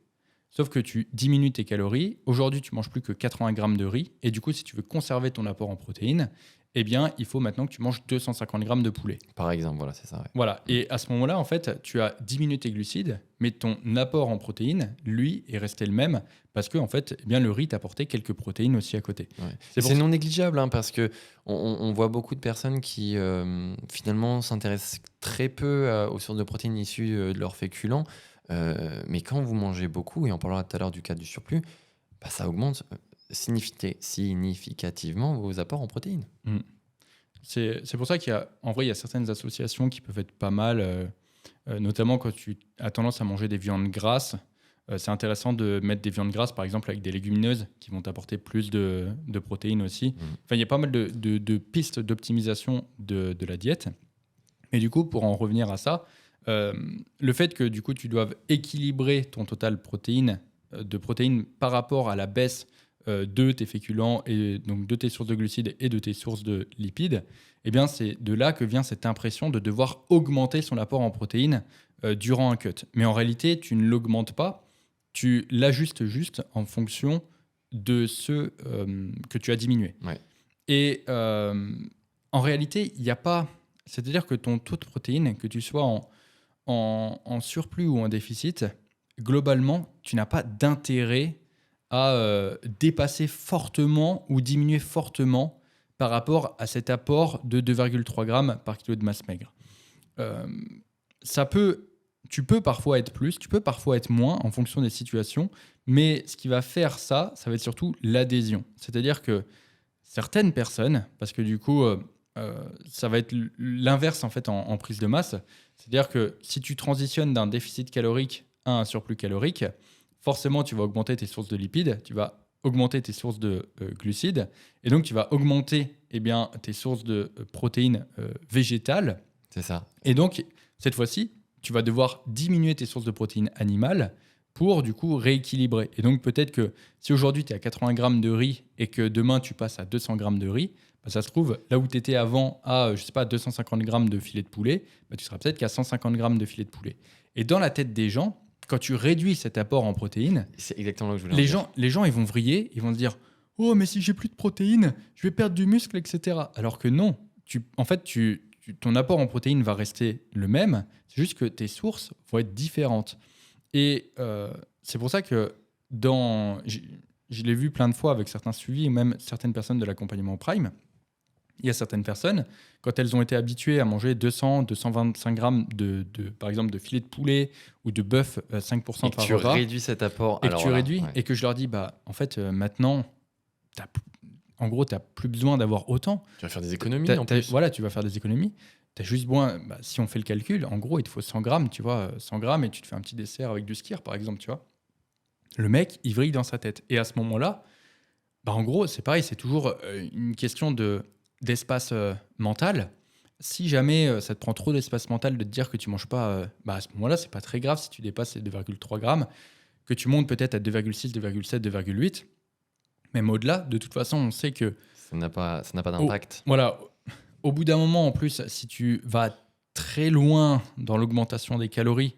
Sauf que tu diminues tes calories. Aujourd'hui, tu manges plus que 80 grammes de riz. Et du coup, si tu veux conserver ton apport en protéines, il faut maintenant que tu manges 250 grammes de poulet. Par exemple, voilà, c'est ça. Ouais. Voilà. Et à ce moment-là, en fait, tu as diminué tes glucides, mais ton apport en protéines, lui, est resté le même parce que, en fait, le riz t'apportait quelques protéines aussi à côté. Ouais. C'est non négligeable parce que on voit beaucoup de personnes qui, finalement, s'intéressent très peu aux sources de protéines issues de leurs féculents. Mais quand vous mangez beaucoup, et on parlera tout à l'heure du cas du surplus, ça augmente significativement vos apports en protéines. C'est pour ça qu'il y a certaines associations qui peuvent être pas mal, notamment quand tu as tendance à manger des viandes grasses. C'est intéressant de mettre des viandes grasses, par exemple, avec des légumineuses qui vont t'apporter plus de protéines aussi. Enfin, il y a pas mal de pistes d'optimisation de la diète. Et du coup, pour en revenir à ça, le fait que du coup, tu doives équilibrer ton total de protéines par rapport à la baisse de tes féculents et donc de tes sources de glucides et de tes sources de lipides, c'est de là que vient cette impression de devoir augmenter son apport en protéines durant un cut. Mais en réalité, tu ne l'augmentes pas, tu l'ajustes juste en fonction de ce que tu as diminué. Ouais. Et en réalité, il n'y a pas... C'est-à-dire que ton taux de protéines, que tu sois en surplus ou en déficit, globalement, tu n'as pas d'intérêt à dépasser fortement ou diminuer fortement par rapport à cet apport de 2,3 grammes par kilo de masse maigre. euh, tu peux parfois être plus, tu peux parfois être moins en fonction des situations, mais ce qui va faire ça, ça va être surtout l'adhésion. C'est-à-dire que certaines personnes, parce que du coup, ça va être l'inverse en fait en prise de masse, c'est-à-dire que si tu transitionnes d'un déficit calorique à un surplus calorique, forcément tu vas augmenter tes sources de lipides, tu vas augmenter tes sources de glucides, et donc tu vas augmenter tes sources de protéines végétales. C'est ça. Et donc, cette fois-ci, tu vas devoir diminuer tes sources de protéines animales pour, du coup, rééquilibrer. Et donc, peut-être que si aujourd'hui, tu es à 80 grammes de riz et que demain, tu passes à 200 grammes de riz, bah, ça se trouve, là où tu étais avant à, 250 grammes de filet de poulet, bah, tu seras peut-être qu'à 150 grammes de filet de poulet. Et dans la tête des gens, quand tu réduis cet apport en protéines, C'est exactement là que je voulais en venir. les gens, ils vont vriller, ils vont se dire « Oh, mais si j'ai plus de protéines, je vais perdre du muscle, etc. » Alors que non, ton apport en protéines va rester le même, c'est juste que tes sources vont être différentes. Et c'est pour ça que je l'ai vu plein de fois avec certains suivis, et même certaines personnes de l'accompagnement Prime, il y a certaines personnes, quand elles ont été habituées à manger 200, 225 grammes par exemple, de filet de poulet ou de bœuf 5% Et que par tu repas, réduis cet apport. et que alors tu là, réduis, ouais. et que je leur dis, bah, en fait, maintenant, en gros, tu n'as plus besoin d'avoir autant. Tu vas faire des économies en plus. Voilà, tu vas faire des économies. Tu as juste besoin, bah, si on fait le calcul, en gros, il te faut 100 grammes, tu vois, 100 grammes, et tu te fais un petit dessert avec du skyr, par exemple, tu vois. Le mec, il vrille dans sa tête. Et à ce moment-là, bah, en gros, c'est pareil, c'est toujours une question d'espace mental. Si jamais ça te prend trop d'espace mental de te dire que tu manges pas, bah, à ce moment-là, c'est pas très grave si tu dépasses les 2,3 grammes, que tu montes peut-être à 2,6, 2,7, 2,8. Même au-delà, de toute façon, on sait que Ça n'a pas d'impact. voilà, au bout d'un moment, en plus, si tu vas très loin dans l'augmentation des calories,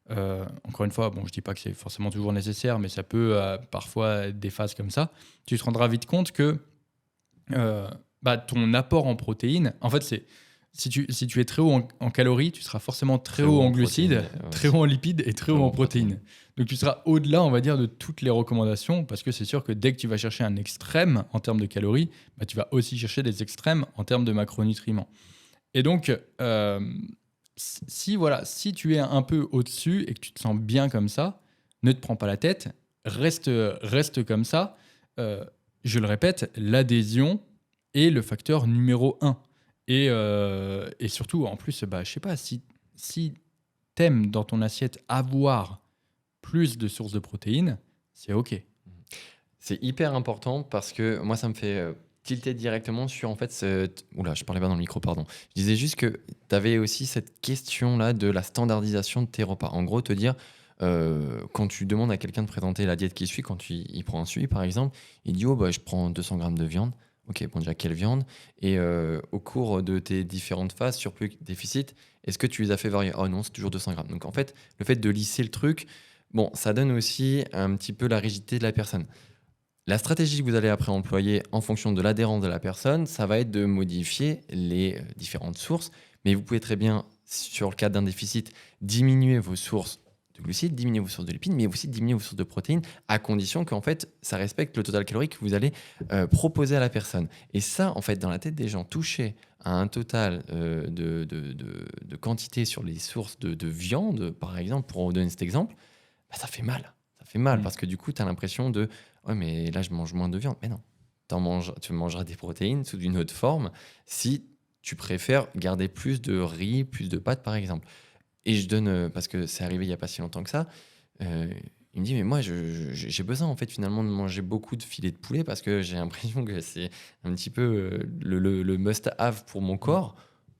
encore une fois, bon, je dis pas que c'est forcément toujours nécessaire, mais ça peut parfois être des phases comme ça, tu te rendras vite compte que bah, ton apport en protéines, en fait, c'est si tu es très haut en calories, tu seras forcément très haut en glucides, protéines, ouais. très haut en lipides et très haut en protéines. protéines. Donc tu seras au-delà, on va dire, de toutes les recommandations, parce que c'est sûr que dès que tu vas chercher un extrême en termes de calories, bah, tu vas aussi chercher des extrêmes en termes de macronutriments. Et donc, si tu es un peu au-dessus et que tu te sens bien comme ça, ne te prends pas la tête, reste comme ça. Je le répète, l'adhésion est le facteur numéro 1. Et surtout, en plus, bah, je sais pas, si t'aimes dans ton assiette avoir plus de sources de protéines, c'est OK. C'est hyper important parce que moi, ça me fait tilter directement sur en fait Oula, je parlais pas dans le micro, pardon. Je disais juste que tu avais aussi cette question-là de la standardisation de tes repas. En gros, te dire, quand tu demandes à quelqu'un de présenter la diète qui suit, quand il prend un suivi par exemple, il dit, oh bah, je prends 200 grammes de viande. Ok, bon déjà, quelle viande? Et au cours de tes différentes phases, surplus, déficit, est-ce que tu les as fait varier? Oh non, c'est toujours 200 grammes. Donc en fait, le fait de lisser le truc, bon, ça donne aussi un petit peu la rigidité de la personne. La stratégie que vous allez après employer en fonction de l'adhérence de la personne, ça va être de modifier les différentes sources. Mais vous pouvez très bien, sur le cas d'un déficit, diminuer vos sources de glucides, diminuer vos sources de lipides, mais aussi diminuer vos sources de protéines, à condition qu'en fait, ça respecte le total calorique que vous allez proposer à la personne. Et ça, en fait, dans la tête des gens touchés à un total de quantité sur les sources de viande, par exemple, pour vous donner cet exemple, bah, ça fait mal. Ça fait mal parce que du coup, tu as l'impression de « Ouais, mais là, je mange moins de viande. » Mais non, tu mangeras des protéines sous une autre forme si tu préfères garder plus de riz, plus de pâtes, par exemple. Et je donne, parce que c'est arrivé il n'y a pas si longtemps que ça, il me dit, mais moi, j'ai besoin, en fait, finalement, de manger beaucoup de filets de poulet parce que j'ai l'impression que c'est un petit peu le must-have pour mon corps.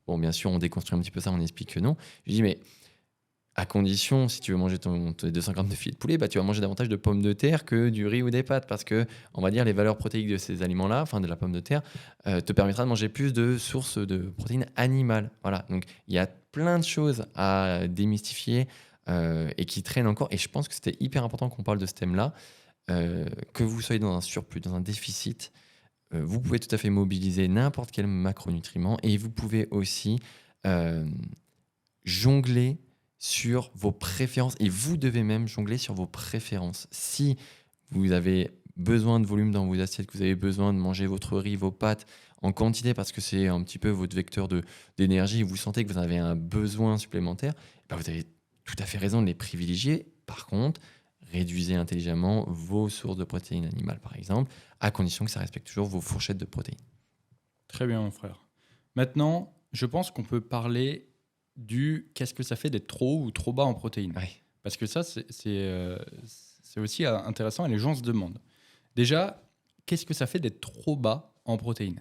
Bon, bien sûr, on déconstruit un petit peu ça, on explique que non. Je dis, mais à condition, si tu veux manger tes 200 grammes de filets de poulet, bah, tu vas manger davantage de pommes de terre que du riz ou des pâtes parce que, on va dire, les valeurs protéiques de ces aliments-là, enfin de la pomme de terre, te permettra de manger plus de sources de protéines animales. Voilà, donc il y a plein de choses à démystifier et qui traînent encore. Et je pense que c'était hyper important qu'on parle de ce thème-là. Que vous soyez dans un surplus, dans un déficit, vous pouvez tout à fait mobiliser n'importe quel macronutriment et vous pouvez aussi jongler sur vos préférences et vous devez même jongler sur vos préférences. Si vous avez besoin de volume dans vos assiettes, que vous avez besoin de manger votre riz, vos pâtes en quantité parce que c'est un petit peu votre vecteur d'énergie, vous sentez que vous avez un besoin supplémentaire, bah, vous avez tout à fait raison de les privilégier. Par contre, réduisez intelligemment vos sources de protéines animales, par exemple, à condition que ça respecte toujours vos fourchettes de protéines. Très bien, mon frère. Maintenant, je pense qu'on peut parler du qu'est-ce que ça fait d'être trop haut ou trop bas en protéines. Ouais. Parce que ça, c'est aussi intéressant et les gens se demandent. Déjà, qu'est-ce que ça fait d'être trop bas en protéines ?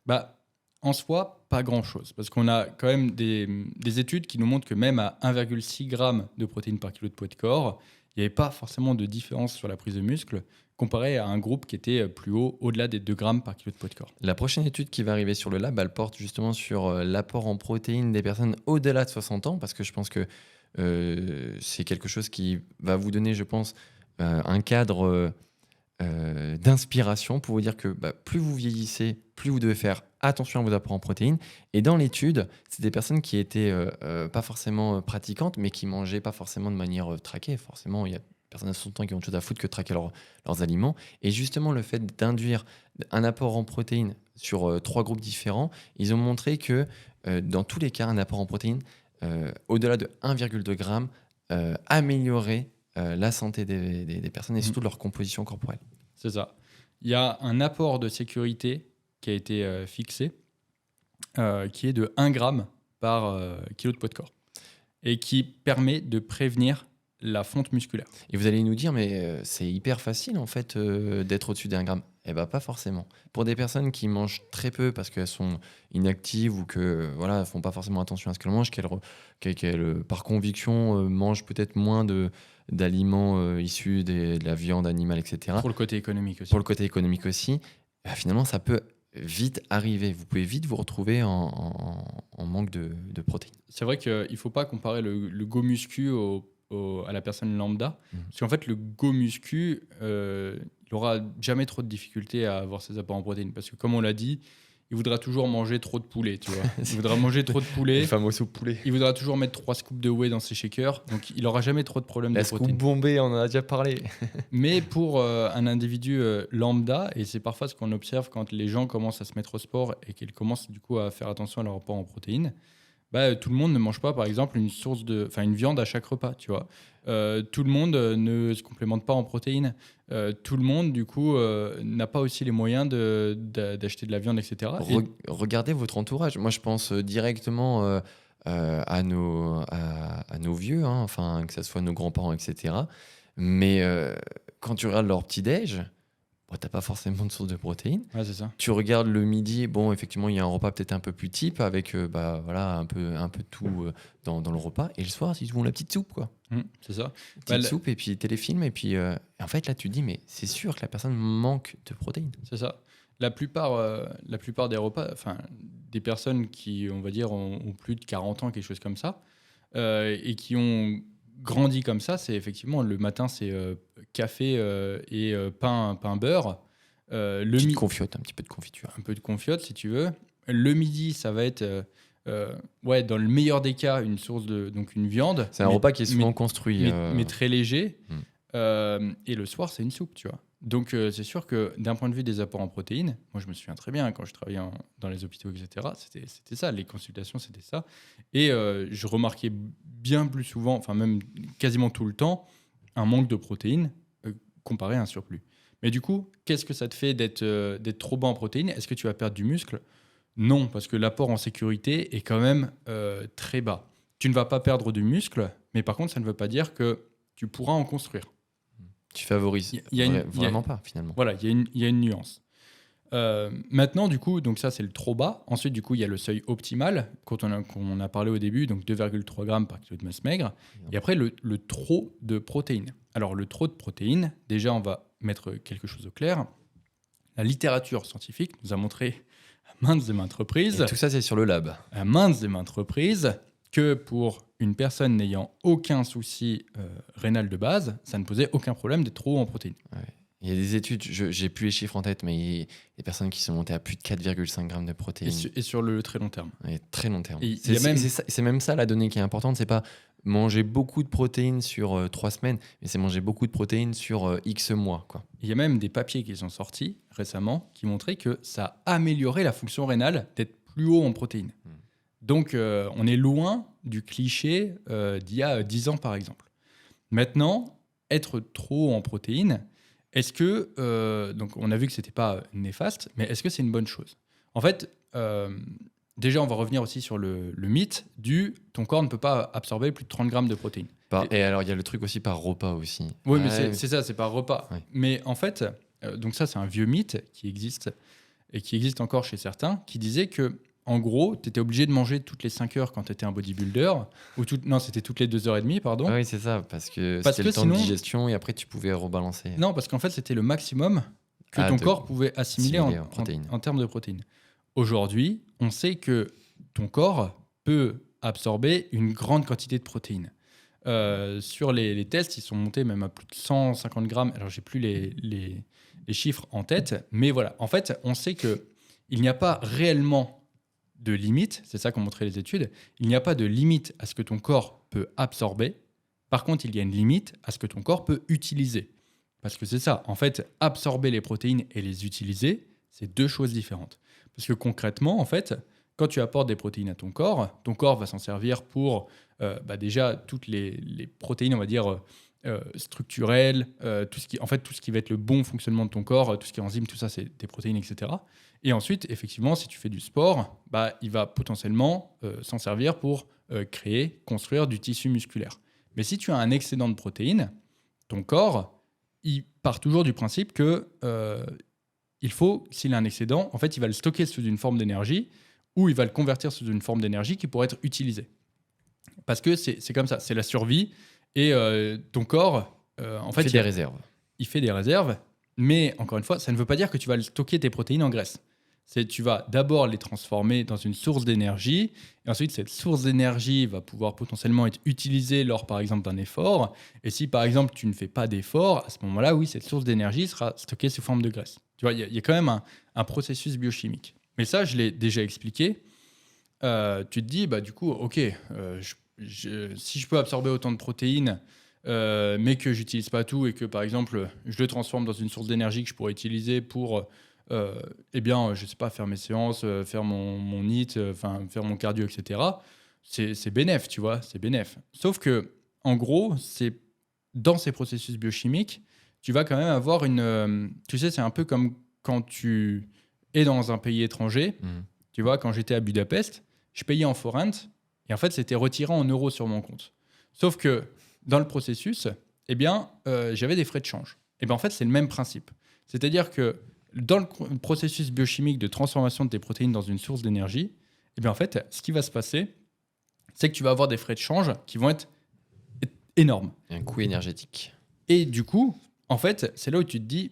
Bah, en soi, pas grand-chose. Parce qu'on a quand même des études qui nous montrent que même à 1,6 g de protéines par kilo de poids de corps, il n'y avait pas forcément de différence sur la prise de muscle comparé à un groupe qui était plus haut, au-delà des 2 grammes par kilo de poids de corps. La prochaine étude qui va arriver sur le lab, elle porte justement sur l'apport en protéines des personnes au-delà de 60 ans, parce que je pense que c'est quelque chose qui va vous donner, je pense, un cadre d'inspiration pour vous dire que plus vous vieillissez, plus vous devez faire attention à vos apports en protéines. Et dans l'étude, c'est des personnes qui étaient pas forcément pratiquantes, mais qui mangeaient pas forcément de manière traquée. Forcément, il y a personnes à 60 ans qui ont autre chose à foutre que de traquer leurs aliments. Et justement, le fait d'induire un apport en protéines sur 3 groupes différents, ils ont montré que dans tous les cas, un apport en protéines au-delà de 1,2 g améliorait la santé des personnes et surtout leur composition corporelle. C'est ça. Il y a un apport de sécurité qui a été fixé, qui est de 1 g par kilo de poids de corps et qui permet de prévenir la fonte musculaire. Et vous allez nous dire, mais c'est hyper facile en fait d'être au-dessus d'1 gramme. Eh bien, pas forcément. Pour des personnes qui mangent très peu parce qu'elles sont inactives ou que voilà, elles font pas forcément attention à ce qu'elles mangent, qu'elles par conviction mangent peut-être moins d'aliments issus de la viande animale, etc. Pour le côté économique aussi. Pour le côté économique aussi, finalement, ça peut vite arriver. Vous pouvez vite vous retrouver en manque de protéines. C'est vrai qu'il ne faut pas comparer le go muscu à la personne lambda. Parce qu'en fait, le go muscu, il n'aura jamais trop de difficultés à avoir ses apports en protéines. Parce que comme on l'a dit, il voudra toujours manger trop de poulet, tu vois. Il voudra manger trop de poulet. Les fameux sous poulet. Il voudra toujours mettre 3 scoops de whey dans ses shakers. Donc, il n'aura jamais trop de problèmes de La protéines. scoop bombée, on en a déjà parlé. Mais pour un individu lambda, et c'est parfois ce qu'on observe quand les gens commencent à se mettre au sport et qu'ils commencent du coup à faire attention à leur apport en protéines, tout le monde ne mange pas, par exemple, une viande à chaque repas, tu vois. Tout le monde ne se complémente pas en protéines. Tout le monde, du coup, n'a pas aussi les moyens d'acheter de la viande, etc. Regardez votre entourage. Moi, je pense directement à nos vieux, hein, enfin, que ce soit nos grands-parents, etc. Mais quand tu regardes leur petit-déj, t'as pas forcément de source de protéines. Ouais, c'est ça. Tu regardes le midi, bon, effectivement, il y a un repas peut-être un peu plus type avec voilà, un peu tout dans le repas. Et le soir, ils font la petite soupe, quoi. C'est ça. Petite soupe et puis téléfilm. Et puis, en fait, là, tu te dis, mais c'est sûr que la personne manque de protéines. C'est ça. La plupart des repas, enfin, des personnes qui, on va dire, ont plus de 40 ans, quelque chose comme ça, et qui ont grandi comme ça, c'est effectivement le matin, c'est café et pain beurre. Confiote, un petit peu de confiture. Un peu de confiote, si tu veux. Le midi, ça va être, dans le meilleur des cas, une source donc une viande. C'est un repas qui est souvent construit. Mais très léger. Et le soir, c'est une soupe, tu vois. Donc, c'est sûr que d'un point de vue des apports en protéines, moi, je me souviens très bien quand je travaillais dans les hôpitaux, etc. C'était ça, les consultations, c'était ça. Et je remarquais bien plus souvent, enfin même quasiment tout le temps, un manque de protéines comparé à un surplus. Mais du coup, qu'est-ce que ça te fait d'être trop bas en protéines ? Est-ce que tu vas perdre du muscle ? Non, parce que l'apport en sécurité est quand même très bas. Tu ne vas pas perdre du muscle, mais par contre, ça ne veut pas dire que tu pourras en construire. Tu favorises vraiment pas, finalement. Voilà, il y a une nuance. Maintenant, du coup, donc ça, c'est le trop bas. Ensuite, du coup, il y a le seuil optimal, qu'on a parlé au début, donc 2,3 grammes par kilo de masse maigre. Et après, le trop de protéines. Alors, le trop de protéines, déjà, on va mettre quelque chose au clair. La littérature scientifique nous a montré à maintes et maintes reprises... Et tout ça, c'est sur le lab. À maintes et maintes reprises que pour une personne n'ayant aucun souci rénal de base, ça ne posait aucun problème d'être trop haut en protéines. Ouais. Il y a des études, j'ai plus les chiffres en tête, mais il y a des personnes qui sont montées à plus de 4,5 grammes de protéines. Et sur le très long terme. Et très long terme. Et c'est même ça la donnée qui est importante. C'est pas manger beaucoup de protéines sur 3 semaines, mais c'est manger beaucoup de protéines sur X mois, quoi. Il y a même des papiers qui sont sortis récemment qui montraient que ça a amélioré la fonction rénale d'être plus haut en protéines. Donc, on est loin du cliché d'il y a 10 ans, par exemple. Maintenant, être trop haut en protéines, est-ce que... donc, on a vu que ce n'était pas néfaste, mais est-ce que c'est une bonne chose ? En fait, déjà, on va revenir aussi sur le mythe du « ton corps ne peut pas absorber plus de 30 grammes de protéines ». Et alors, il y a le truc aussi par repas aussi. Oui, mais Ouais. c'est ça, c'est par repas. Ouais. Mais en fait, donc ça, c'est un vieux mythe qui existe et qui existe encore chez certains, qui disait que, en gros, tu étais obligé de manger toutes les 5 heures quand tu étais un bodybuilder, non, c'était toutes les 2h30, pardon. Ah oui, c'est ça, parce que Parce c'était que le temps sinon- de digestion et après, tu pouvais rebalancer. Non, parce qu'en fait, c'était le maximum que Ah, ton de- corps pouvait assimiler assimiler en protéines. en termes de protéines. Aujourd'hui, on sait que ton corps peut absorber une grande quantité de protéines. Sur les tests, ils sont montés même à plus de 150 grammes. Alors, j'ai plus les chiffres en tête, mais voilà. En fait, on sait qu'il n'y a pas réellement de limite, c'est ça qu'ont montré les études, il n'y a pas de limite à ce que ton corps peut absorber. Par contre, il y a une limite à ce que ton corps peut utiliser. Parce que c'est ça, en fait, absorber les protéines et les utiliser, c'est deux choses différentes. Parce que concrètement, en fait, quand tu apportes des protéines à ton corps va s'en servir pour déjà toutes les protéines, on va dire, structurelles, tout ce qui va être le bon fonctionnement de ton corps, tout ce qui est enzymes, tout ça, c'est des protéines, etc. Et ensuite, effectivement, si tu fais du sport, il va potentiellement s'en servir pour créer, construire du tissu musculaire. Mais si tu as un excédent de protéines, ton corps, il part toujours du principe que il faut, s'il a un excédent, en fait, il va le stocker sous une forme d'énergie ou il va le convertir sous une forme d'énergie qui pourrait être utilisée. Parce que c'est comme ça, c'est la survie. Et ton corps, en fait, fait des réserves. il fait des réserves. Mais encore une fois, ça ne veut pas dire que tu vas stocker tes protéines en graisse. Tu vas d'abord les transformer dans une source d'énergie. Et ensuite, cette source d'énergie va pouvoir potentiellement être utilisée lors, par exemple, d'un effort. Et si, par exemple, tu ne fais pas d'effort, à ce moment-là, oui, cette source d'énergie sera stockée sous forme de graisse. Tu vois, il y a quand même un processus biochimique. Mais ça, je l'ai déjà expliqué. Tu te dis, du coup, OK, si je peux absorber autant de protéines, mais que j'utilise pas tout et que, par exemple, je le transforme dans une source d'énergie que je pourrais utiliser pour, je sais pas, faire mes séances, faire mon NEAT, faire mon cardio, etc. C'est bénef, tu vois, c'est bénef. Sauf que, en gros, dans ces processus biochimiques, tu vas quand même avoir tu sais, c'est un peu comme quand tu es dans un pays étranger. Tu vois, quand j'étais à Budapest, je payais en forint et en fait, c'était retiré en euros sur mon compte. Sauf que dans le processus, j'avais des frais de change. Et en fait, c'est le même principe. C'est-à-dire que dans le processus biochimique de transformation de tes protéines dans une source d'énergie, en fait, ce qui va se passer, c'est que tu vas avoir des frais de change qui vont être énormes. Un coût énergétique. Et du coup, en fait, c'est là où tu te dis,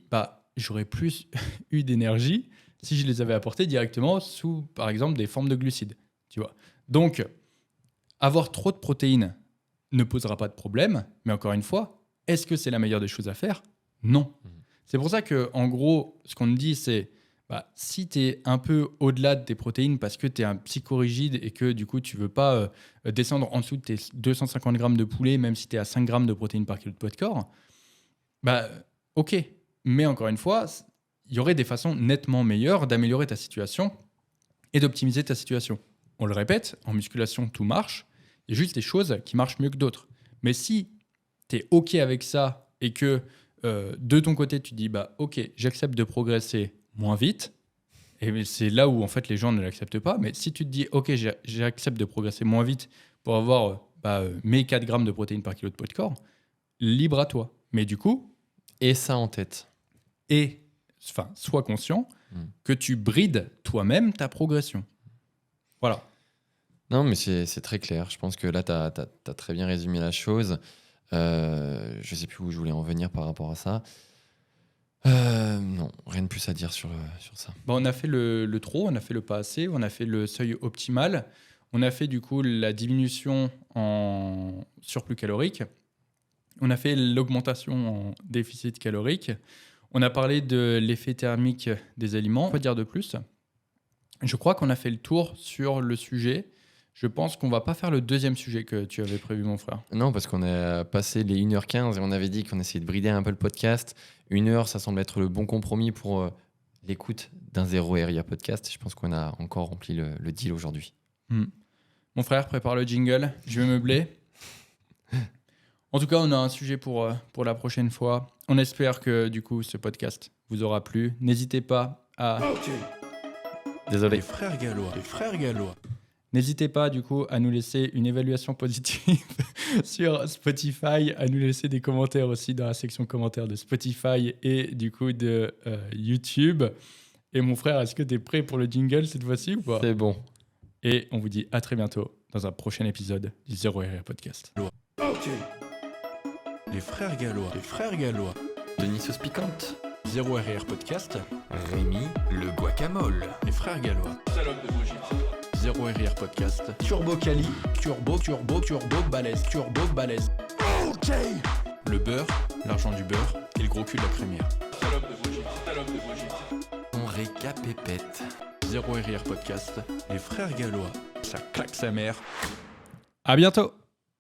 j'aurais plus eu d'énergie si je les avais apportés directement sous, par exemple, des formes de glucides. Tu vois. Donc, avoir trop de protéines ne posera pas de problème, mais encore une fois, est-ce que c'est la meilleure des choses à faire ? Non. C'est pour ça que, en gros, ce qu'on me dit, c'est si tu es un peu au-delà de tes protéines parce que tu es un psychorigide et que du coup, tu veux pas descendre en dessous de tes 250 grammes de poulet, même si tu es à 5 grammes de protéines par kilo de poids de corps, ok. Mais encore une fois, il y aurait des façons nettement meilleures d'améliorer ta situation et d'optimiser ta situation. On le répète, en musculation, tout marche. Il y a juste des choses qui marchent mieux que d'autres. Mais si tu es OK avec ça et que de ton côté, tu dis OK, j'accepte de progresser moins vite, et c'est là où en fait les gens ne l'acceptent pas. Mais si tu te dis OK, j'accepte de progresser moins vite pour avoir mes 4 grammes de protéines par kilo de poids de corps, libre à toi. Mais du coup, Et ça en tête. sois conscient que tu brides toi-même ta progression. Voilà. Non, mais c'est très clair. Je pense que là, tu as très bien résumé la chose. Je sais plus où je voulais en venir par rapport à ça. Non, rien de plus à dire sur ça. On a fait le trop, on a fait le pas assez, on a fait le seuil optimal, on a fait du coup la diminution en surplus calorique, on a fait l'augmentation en déficit calorique, on a parlé de l'effet thermique des aliments. Quoi dire de plus ? Je crois qu'on a fait le tour sur le sujet. Je pense qu'on va pas faire le deuxième sujet que tu avais prévu, mon frère. Non, parce qu'on a passé les 1h15 et on avait dit qu'on essayait de brider un peu le podcast. 1 heure, ça semble être le bon compromis pour l'écoute d'un Zéro RIA podcast. Je pense qu'on a encore rempli le deal aujourd'hui. Mon frère, prépare le jingle. Je vais meubler. En tout cas, on a un sujet pour la prochaine fois. On espère que, du coup, ce podcast vous aura plu. N'hésitez pas à... Désolé. Les frères gallois. N'hésitez pas, du coup, à nous laisser une évaluation positive sur Spotify, à nous laisser des commentaires aussi dans la section commentaires de Spotify et du coup de YouTube. Et mon frère, est-ce que tu es prêt pour le jingle cette fois-ci ou pas ? C'est bon. Et on vous dit à très bientôt dans un prochain épisode du Zéro RIA Podcast. Les frères gallois. Denis sauce piquante. Zéro RR podcast. Rémi le guacamole. Les frères gallois. Salope de Brigitte. Zéro RR podcast. Turbo Cali. Turbo balèze. Le beurre, l'argent du beurre et le gros cul de la crémière. Salope de Brigitte. On récapépète. Zéro RR podcast. Les frères gallois. Ça claque sa mère. À bientôt!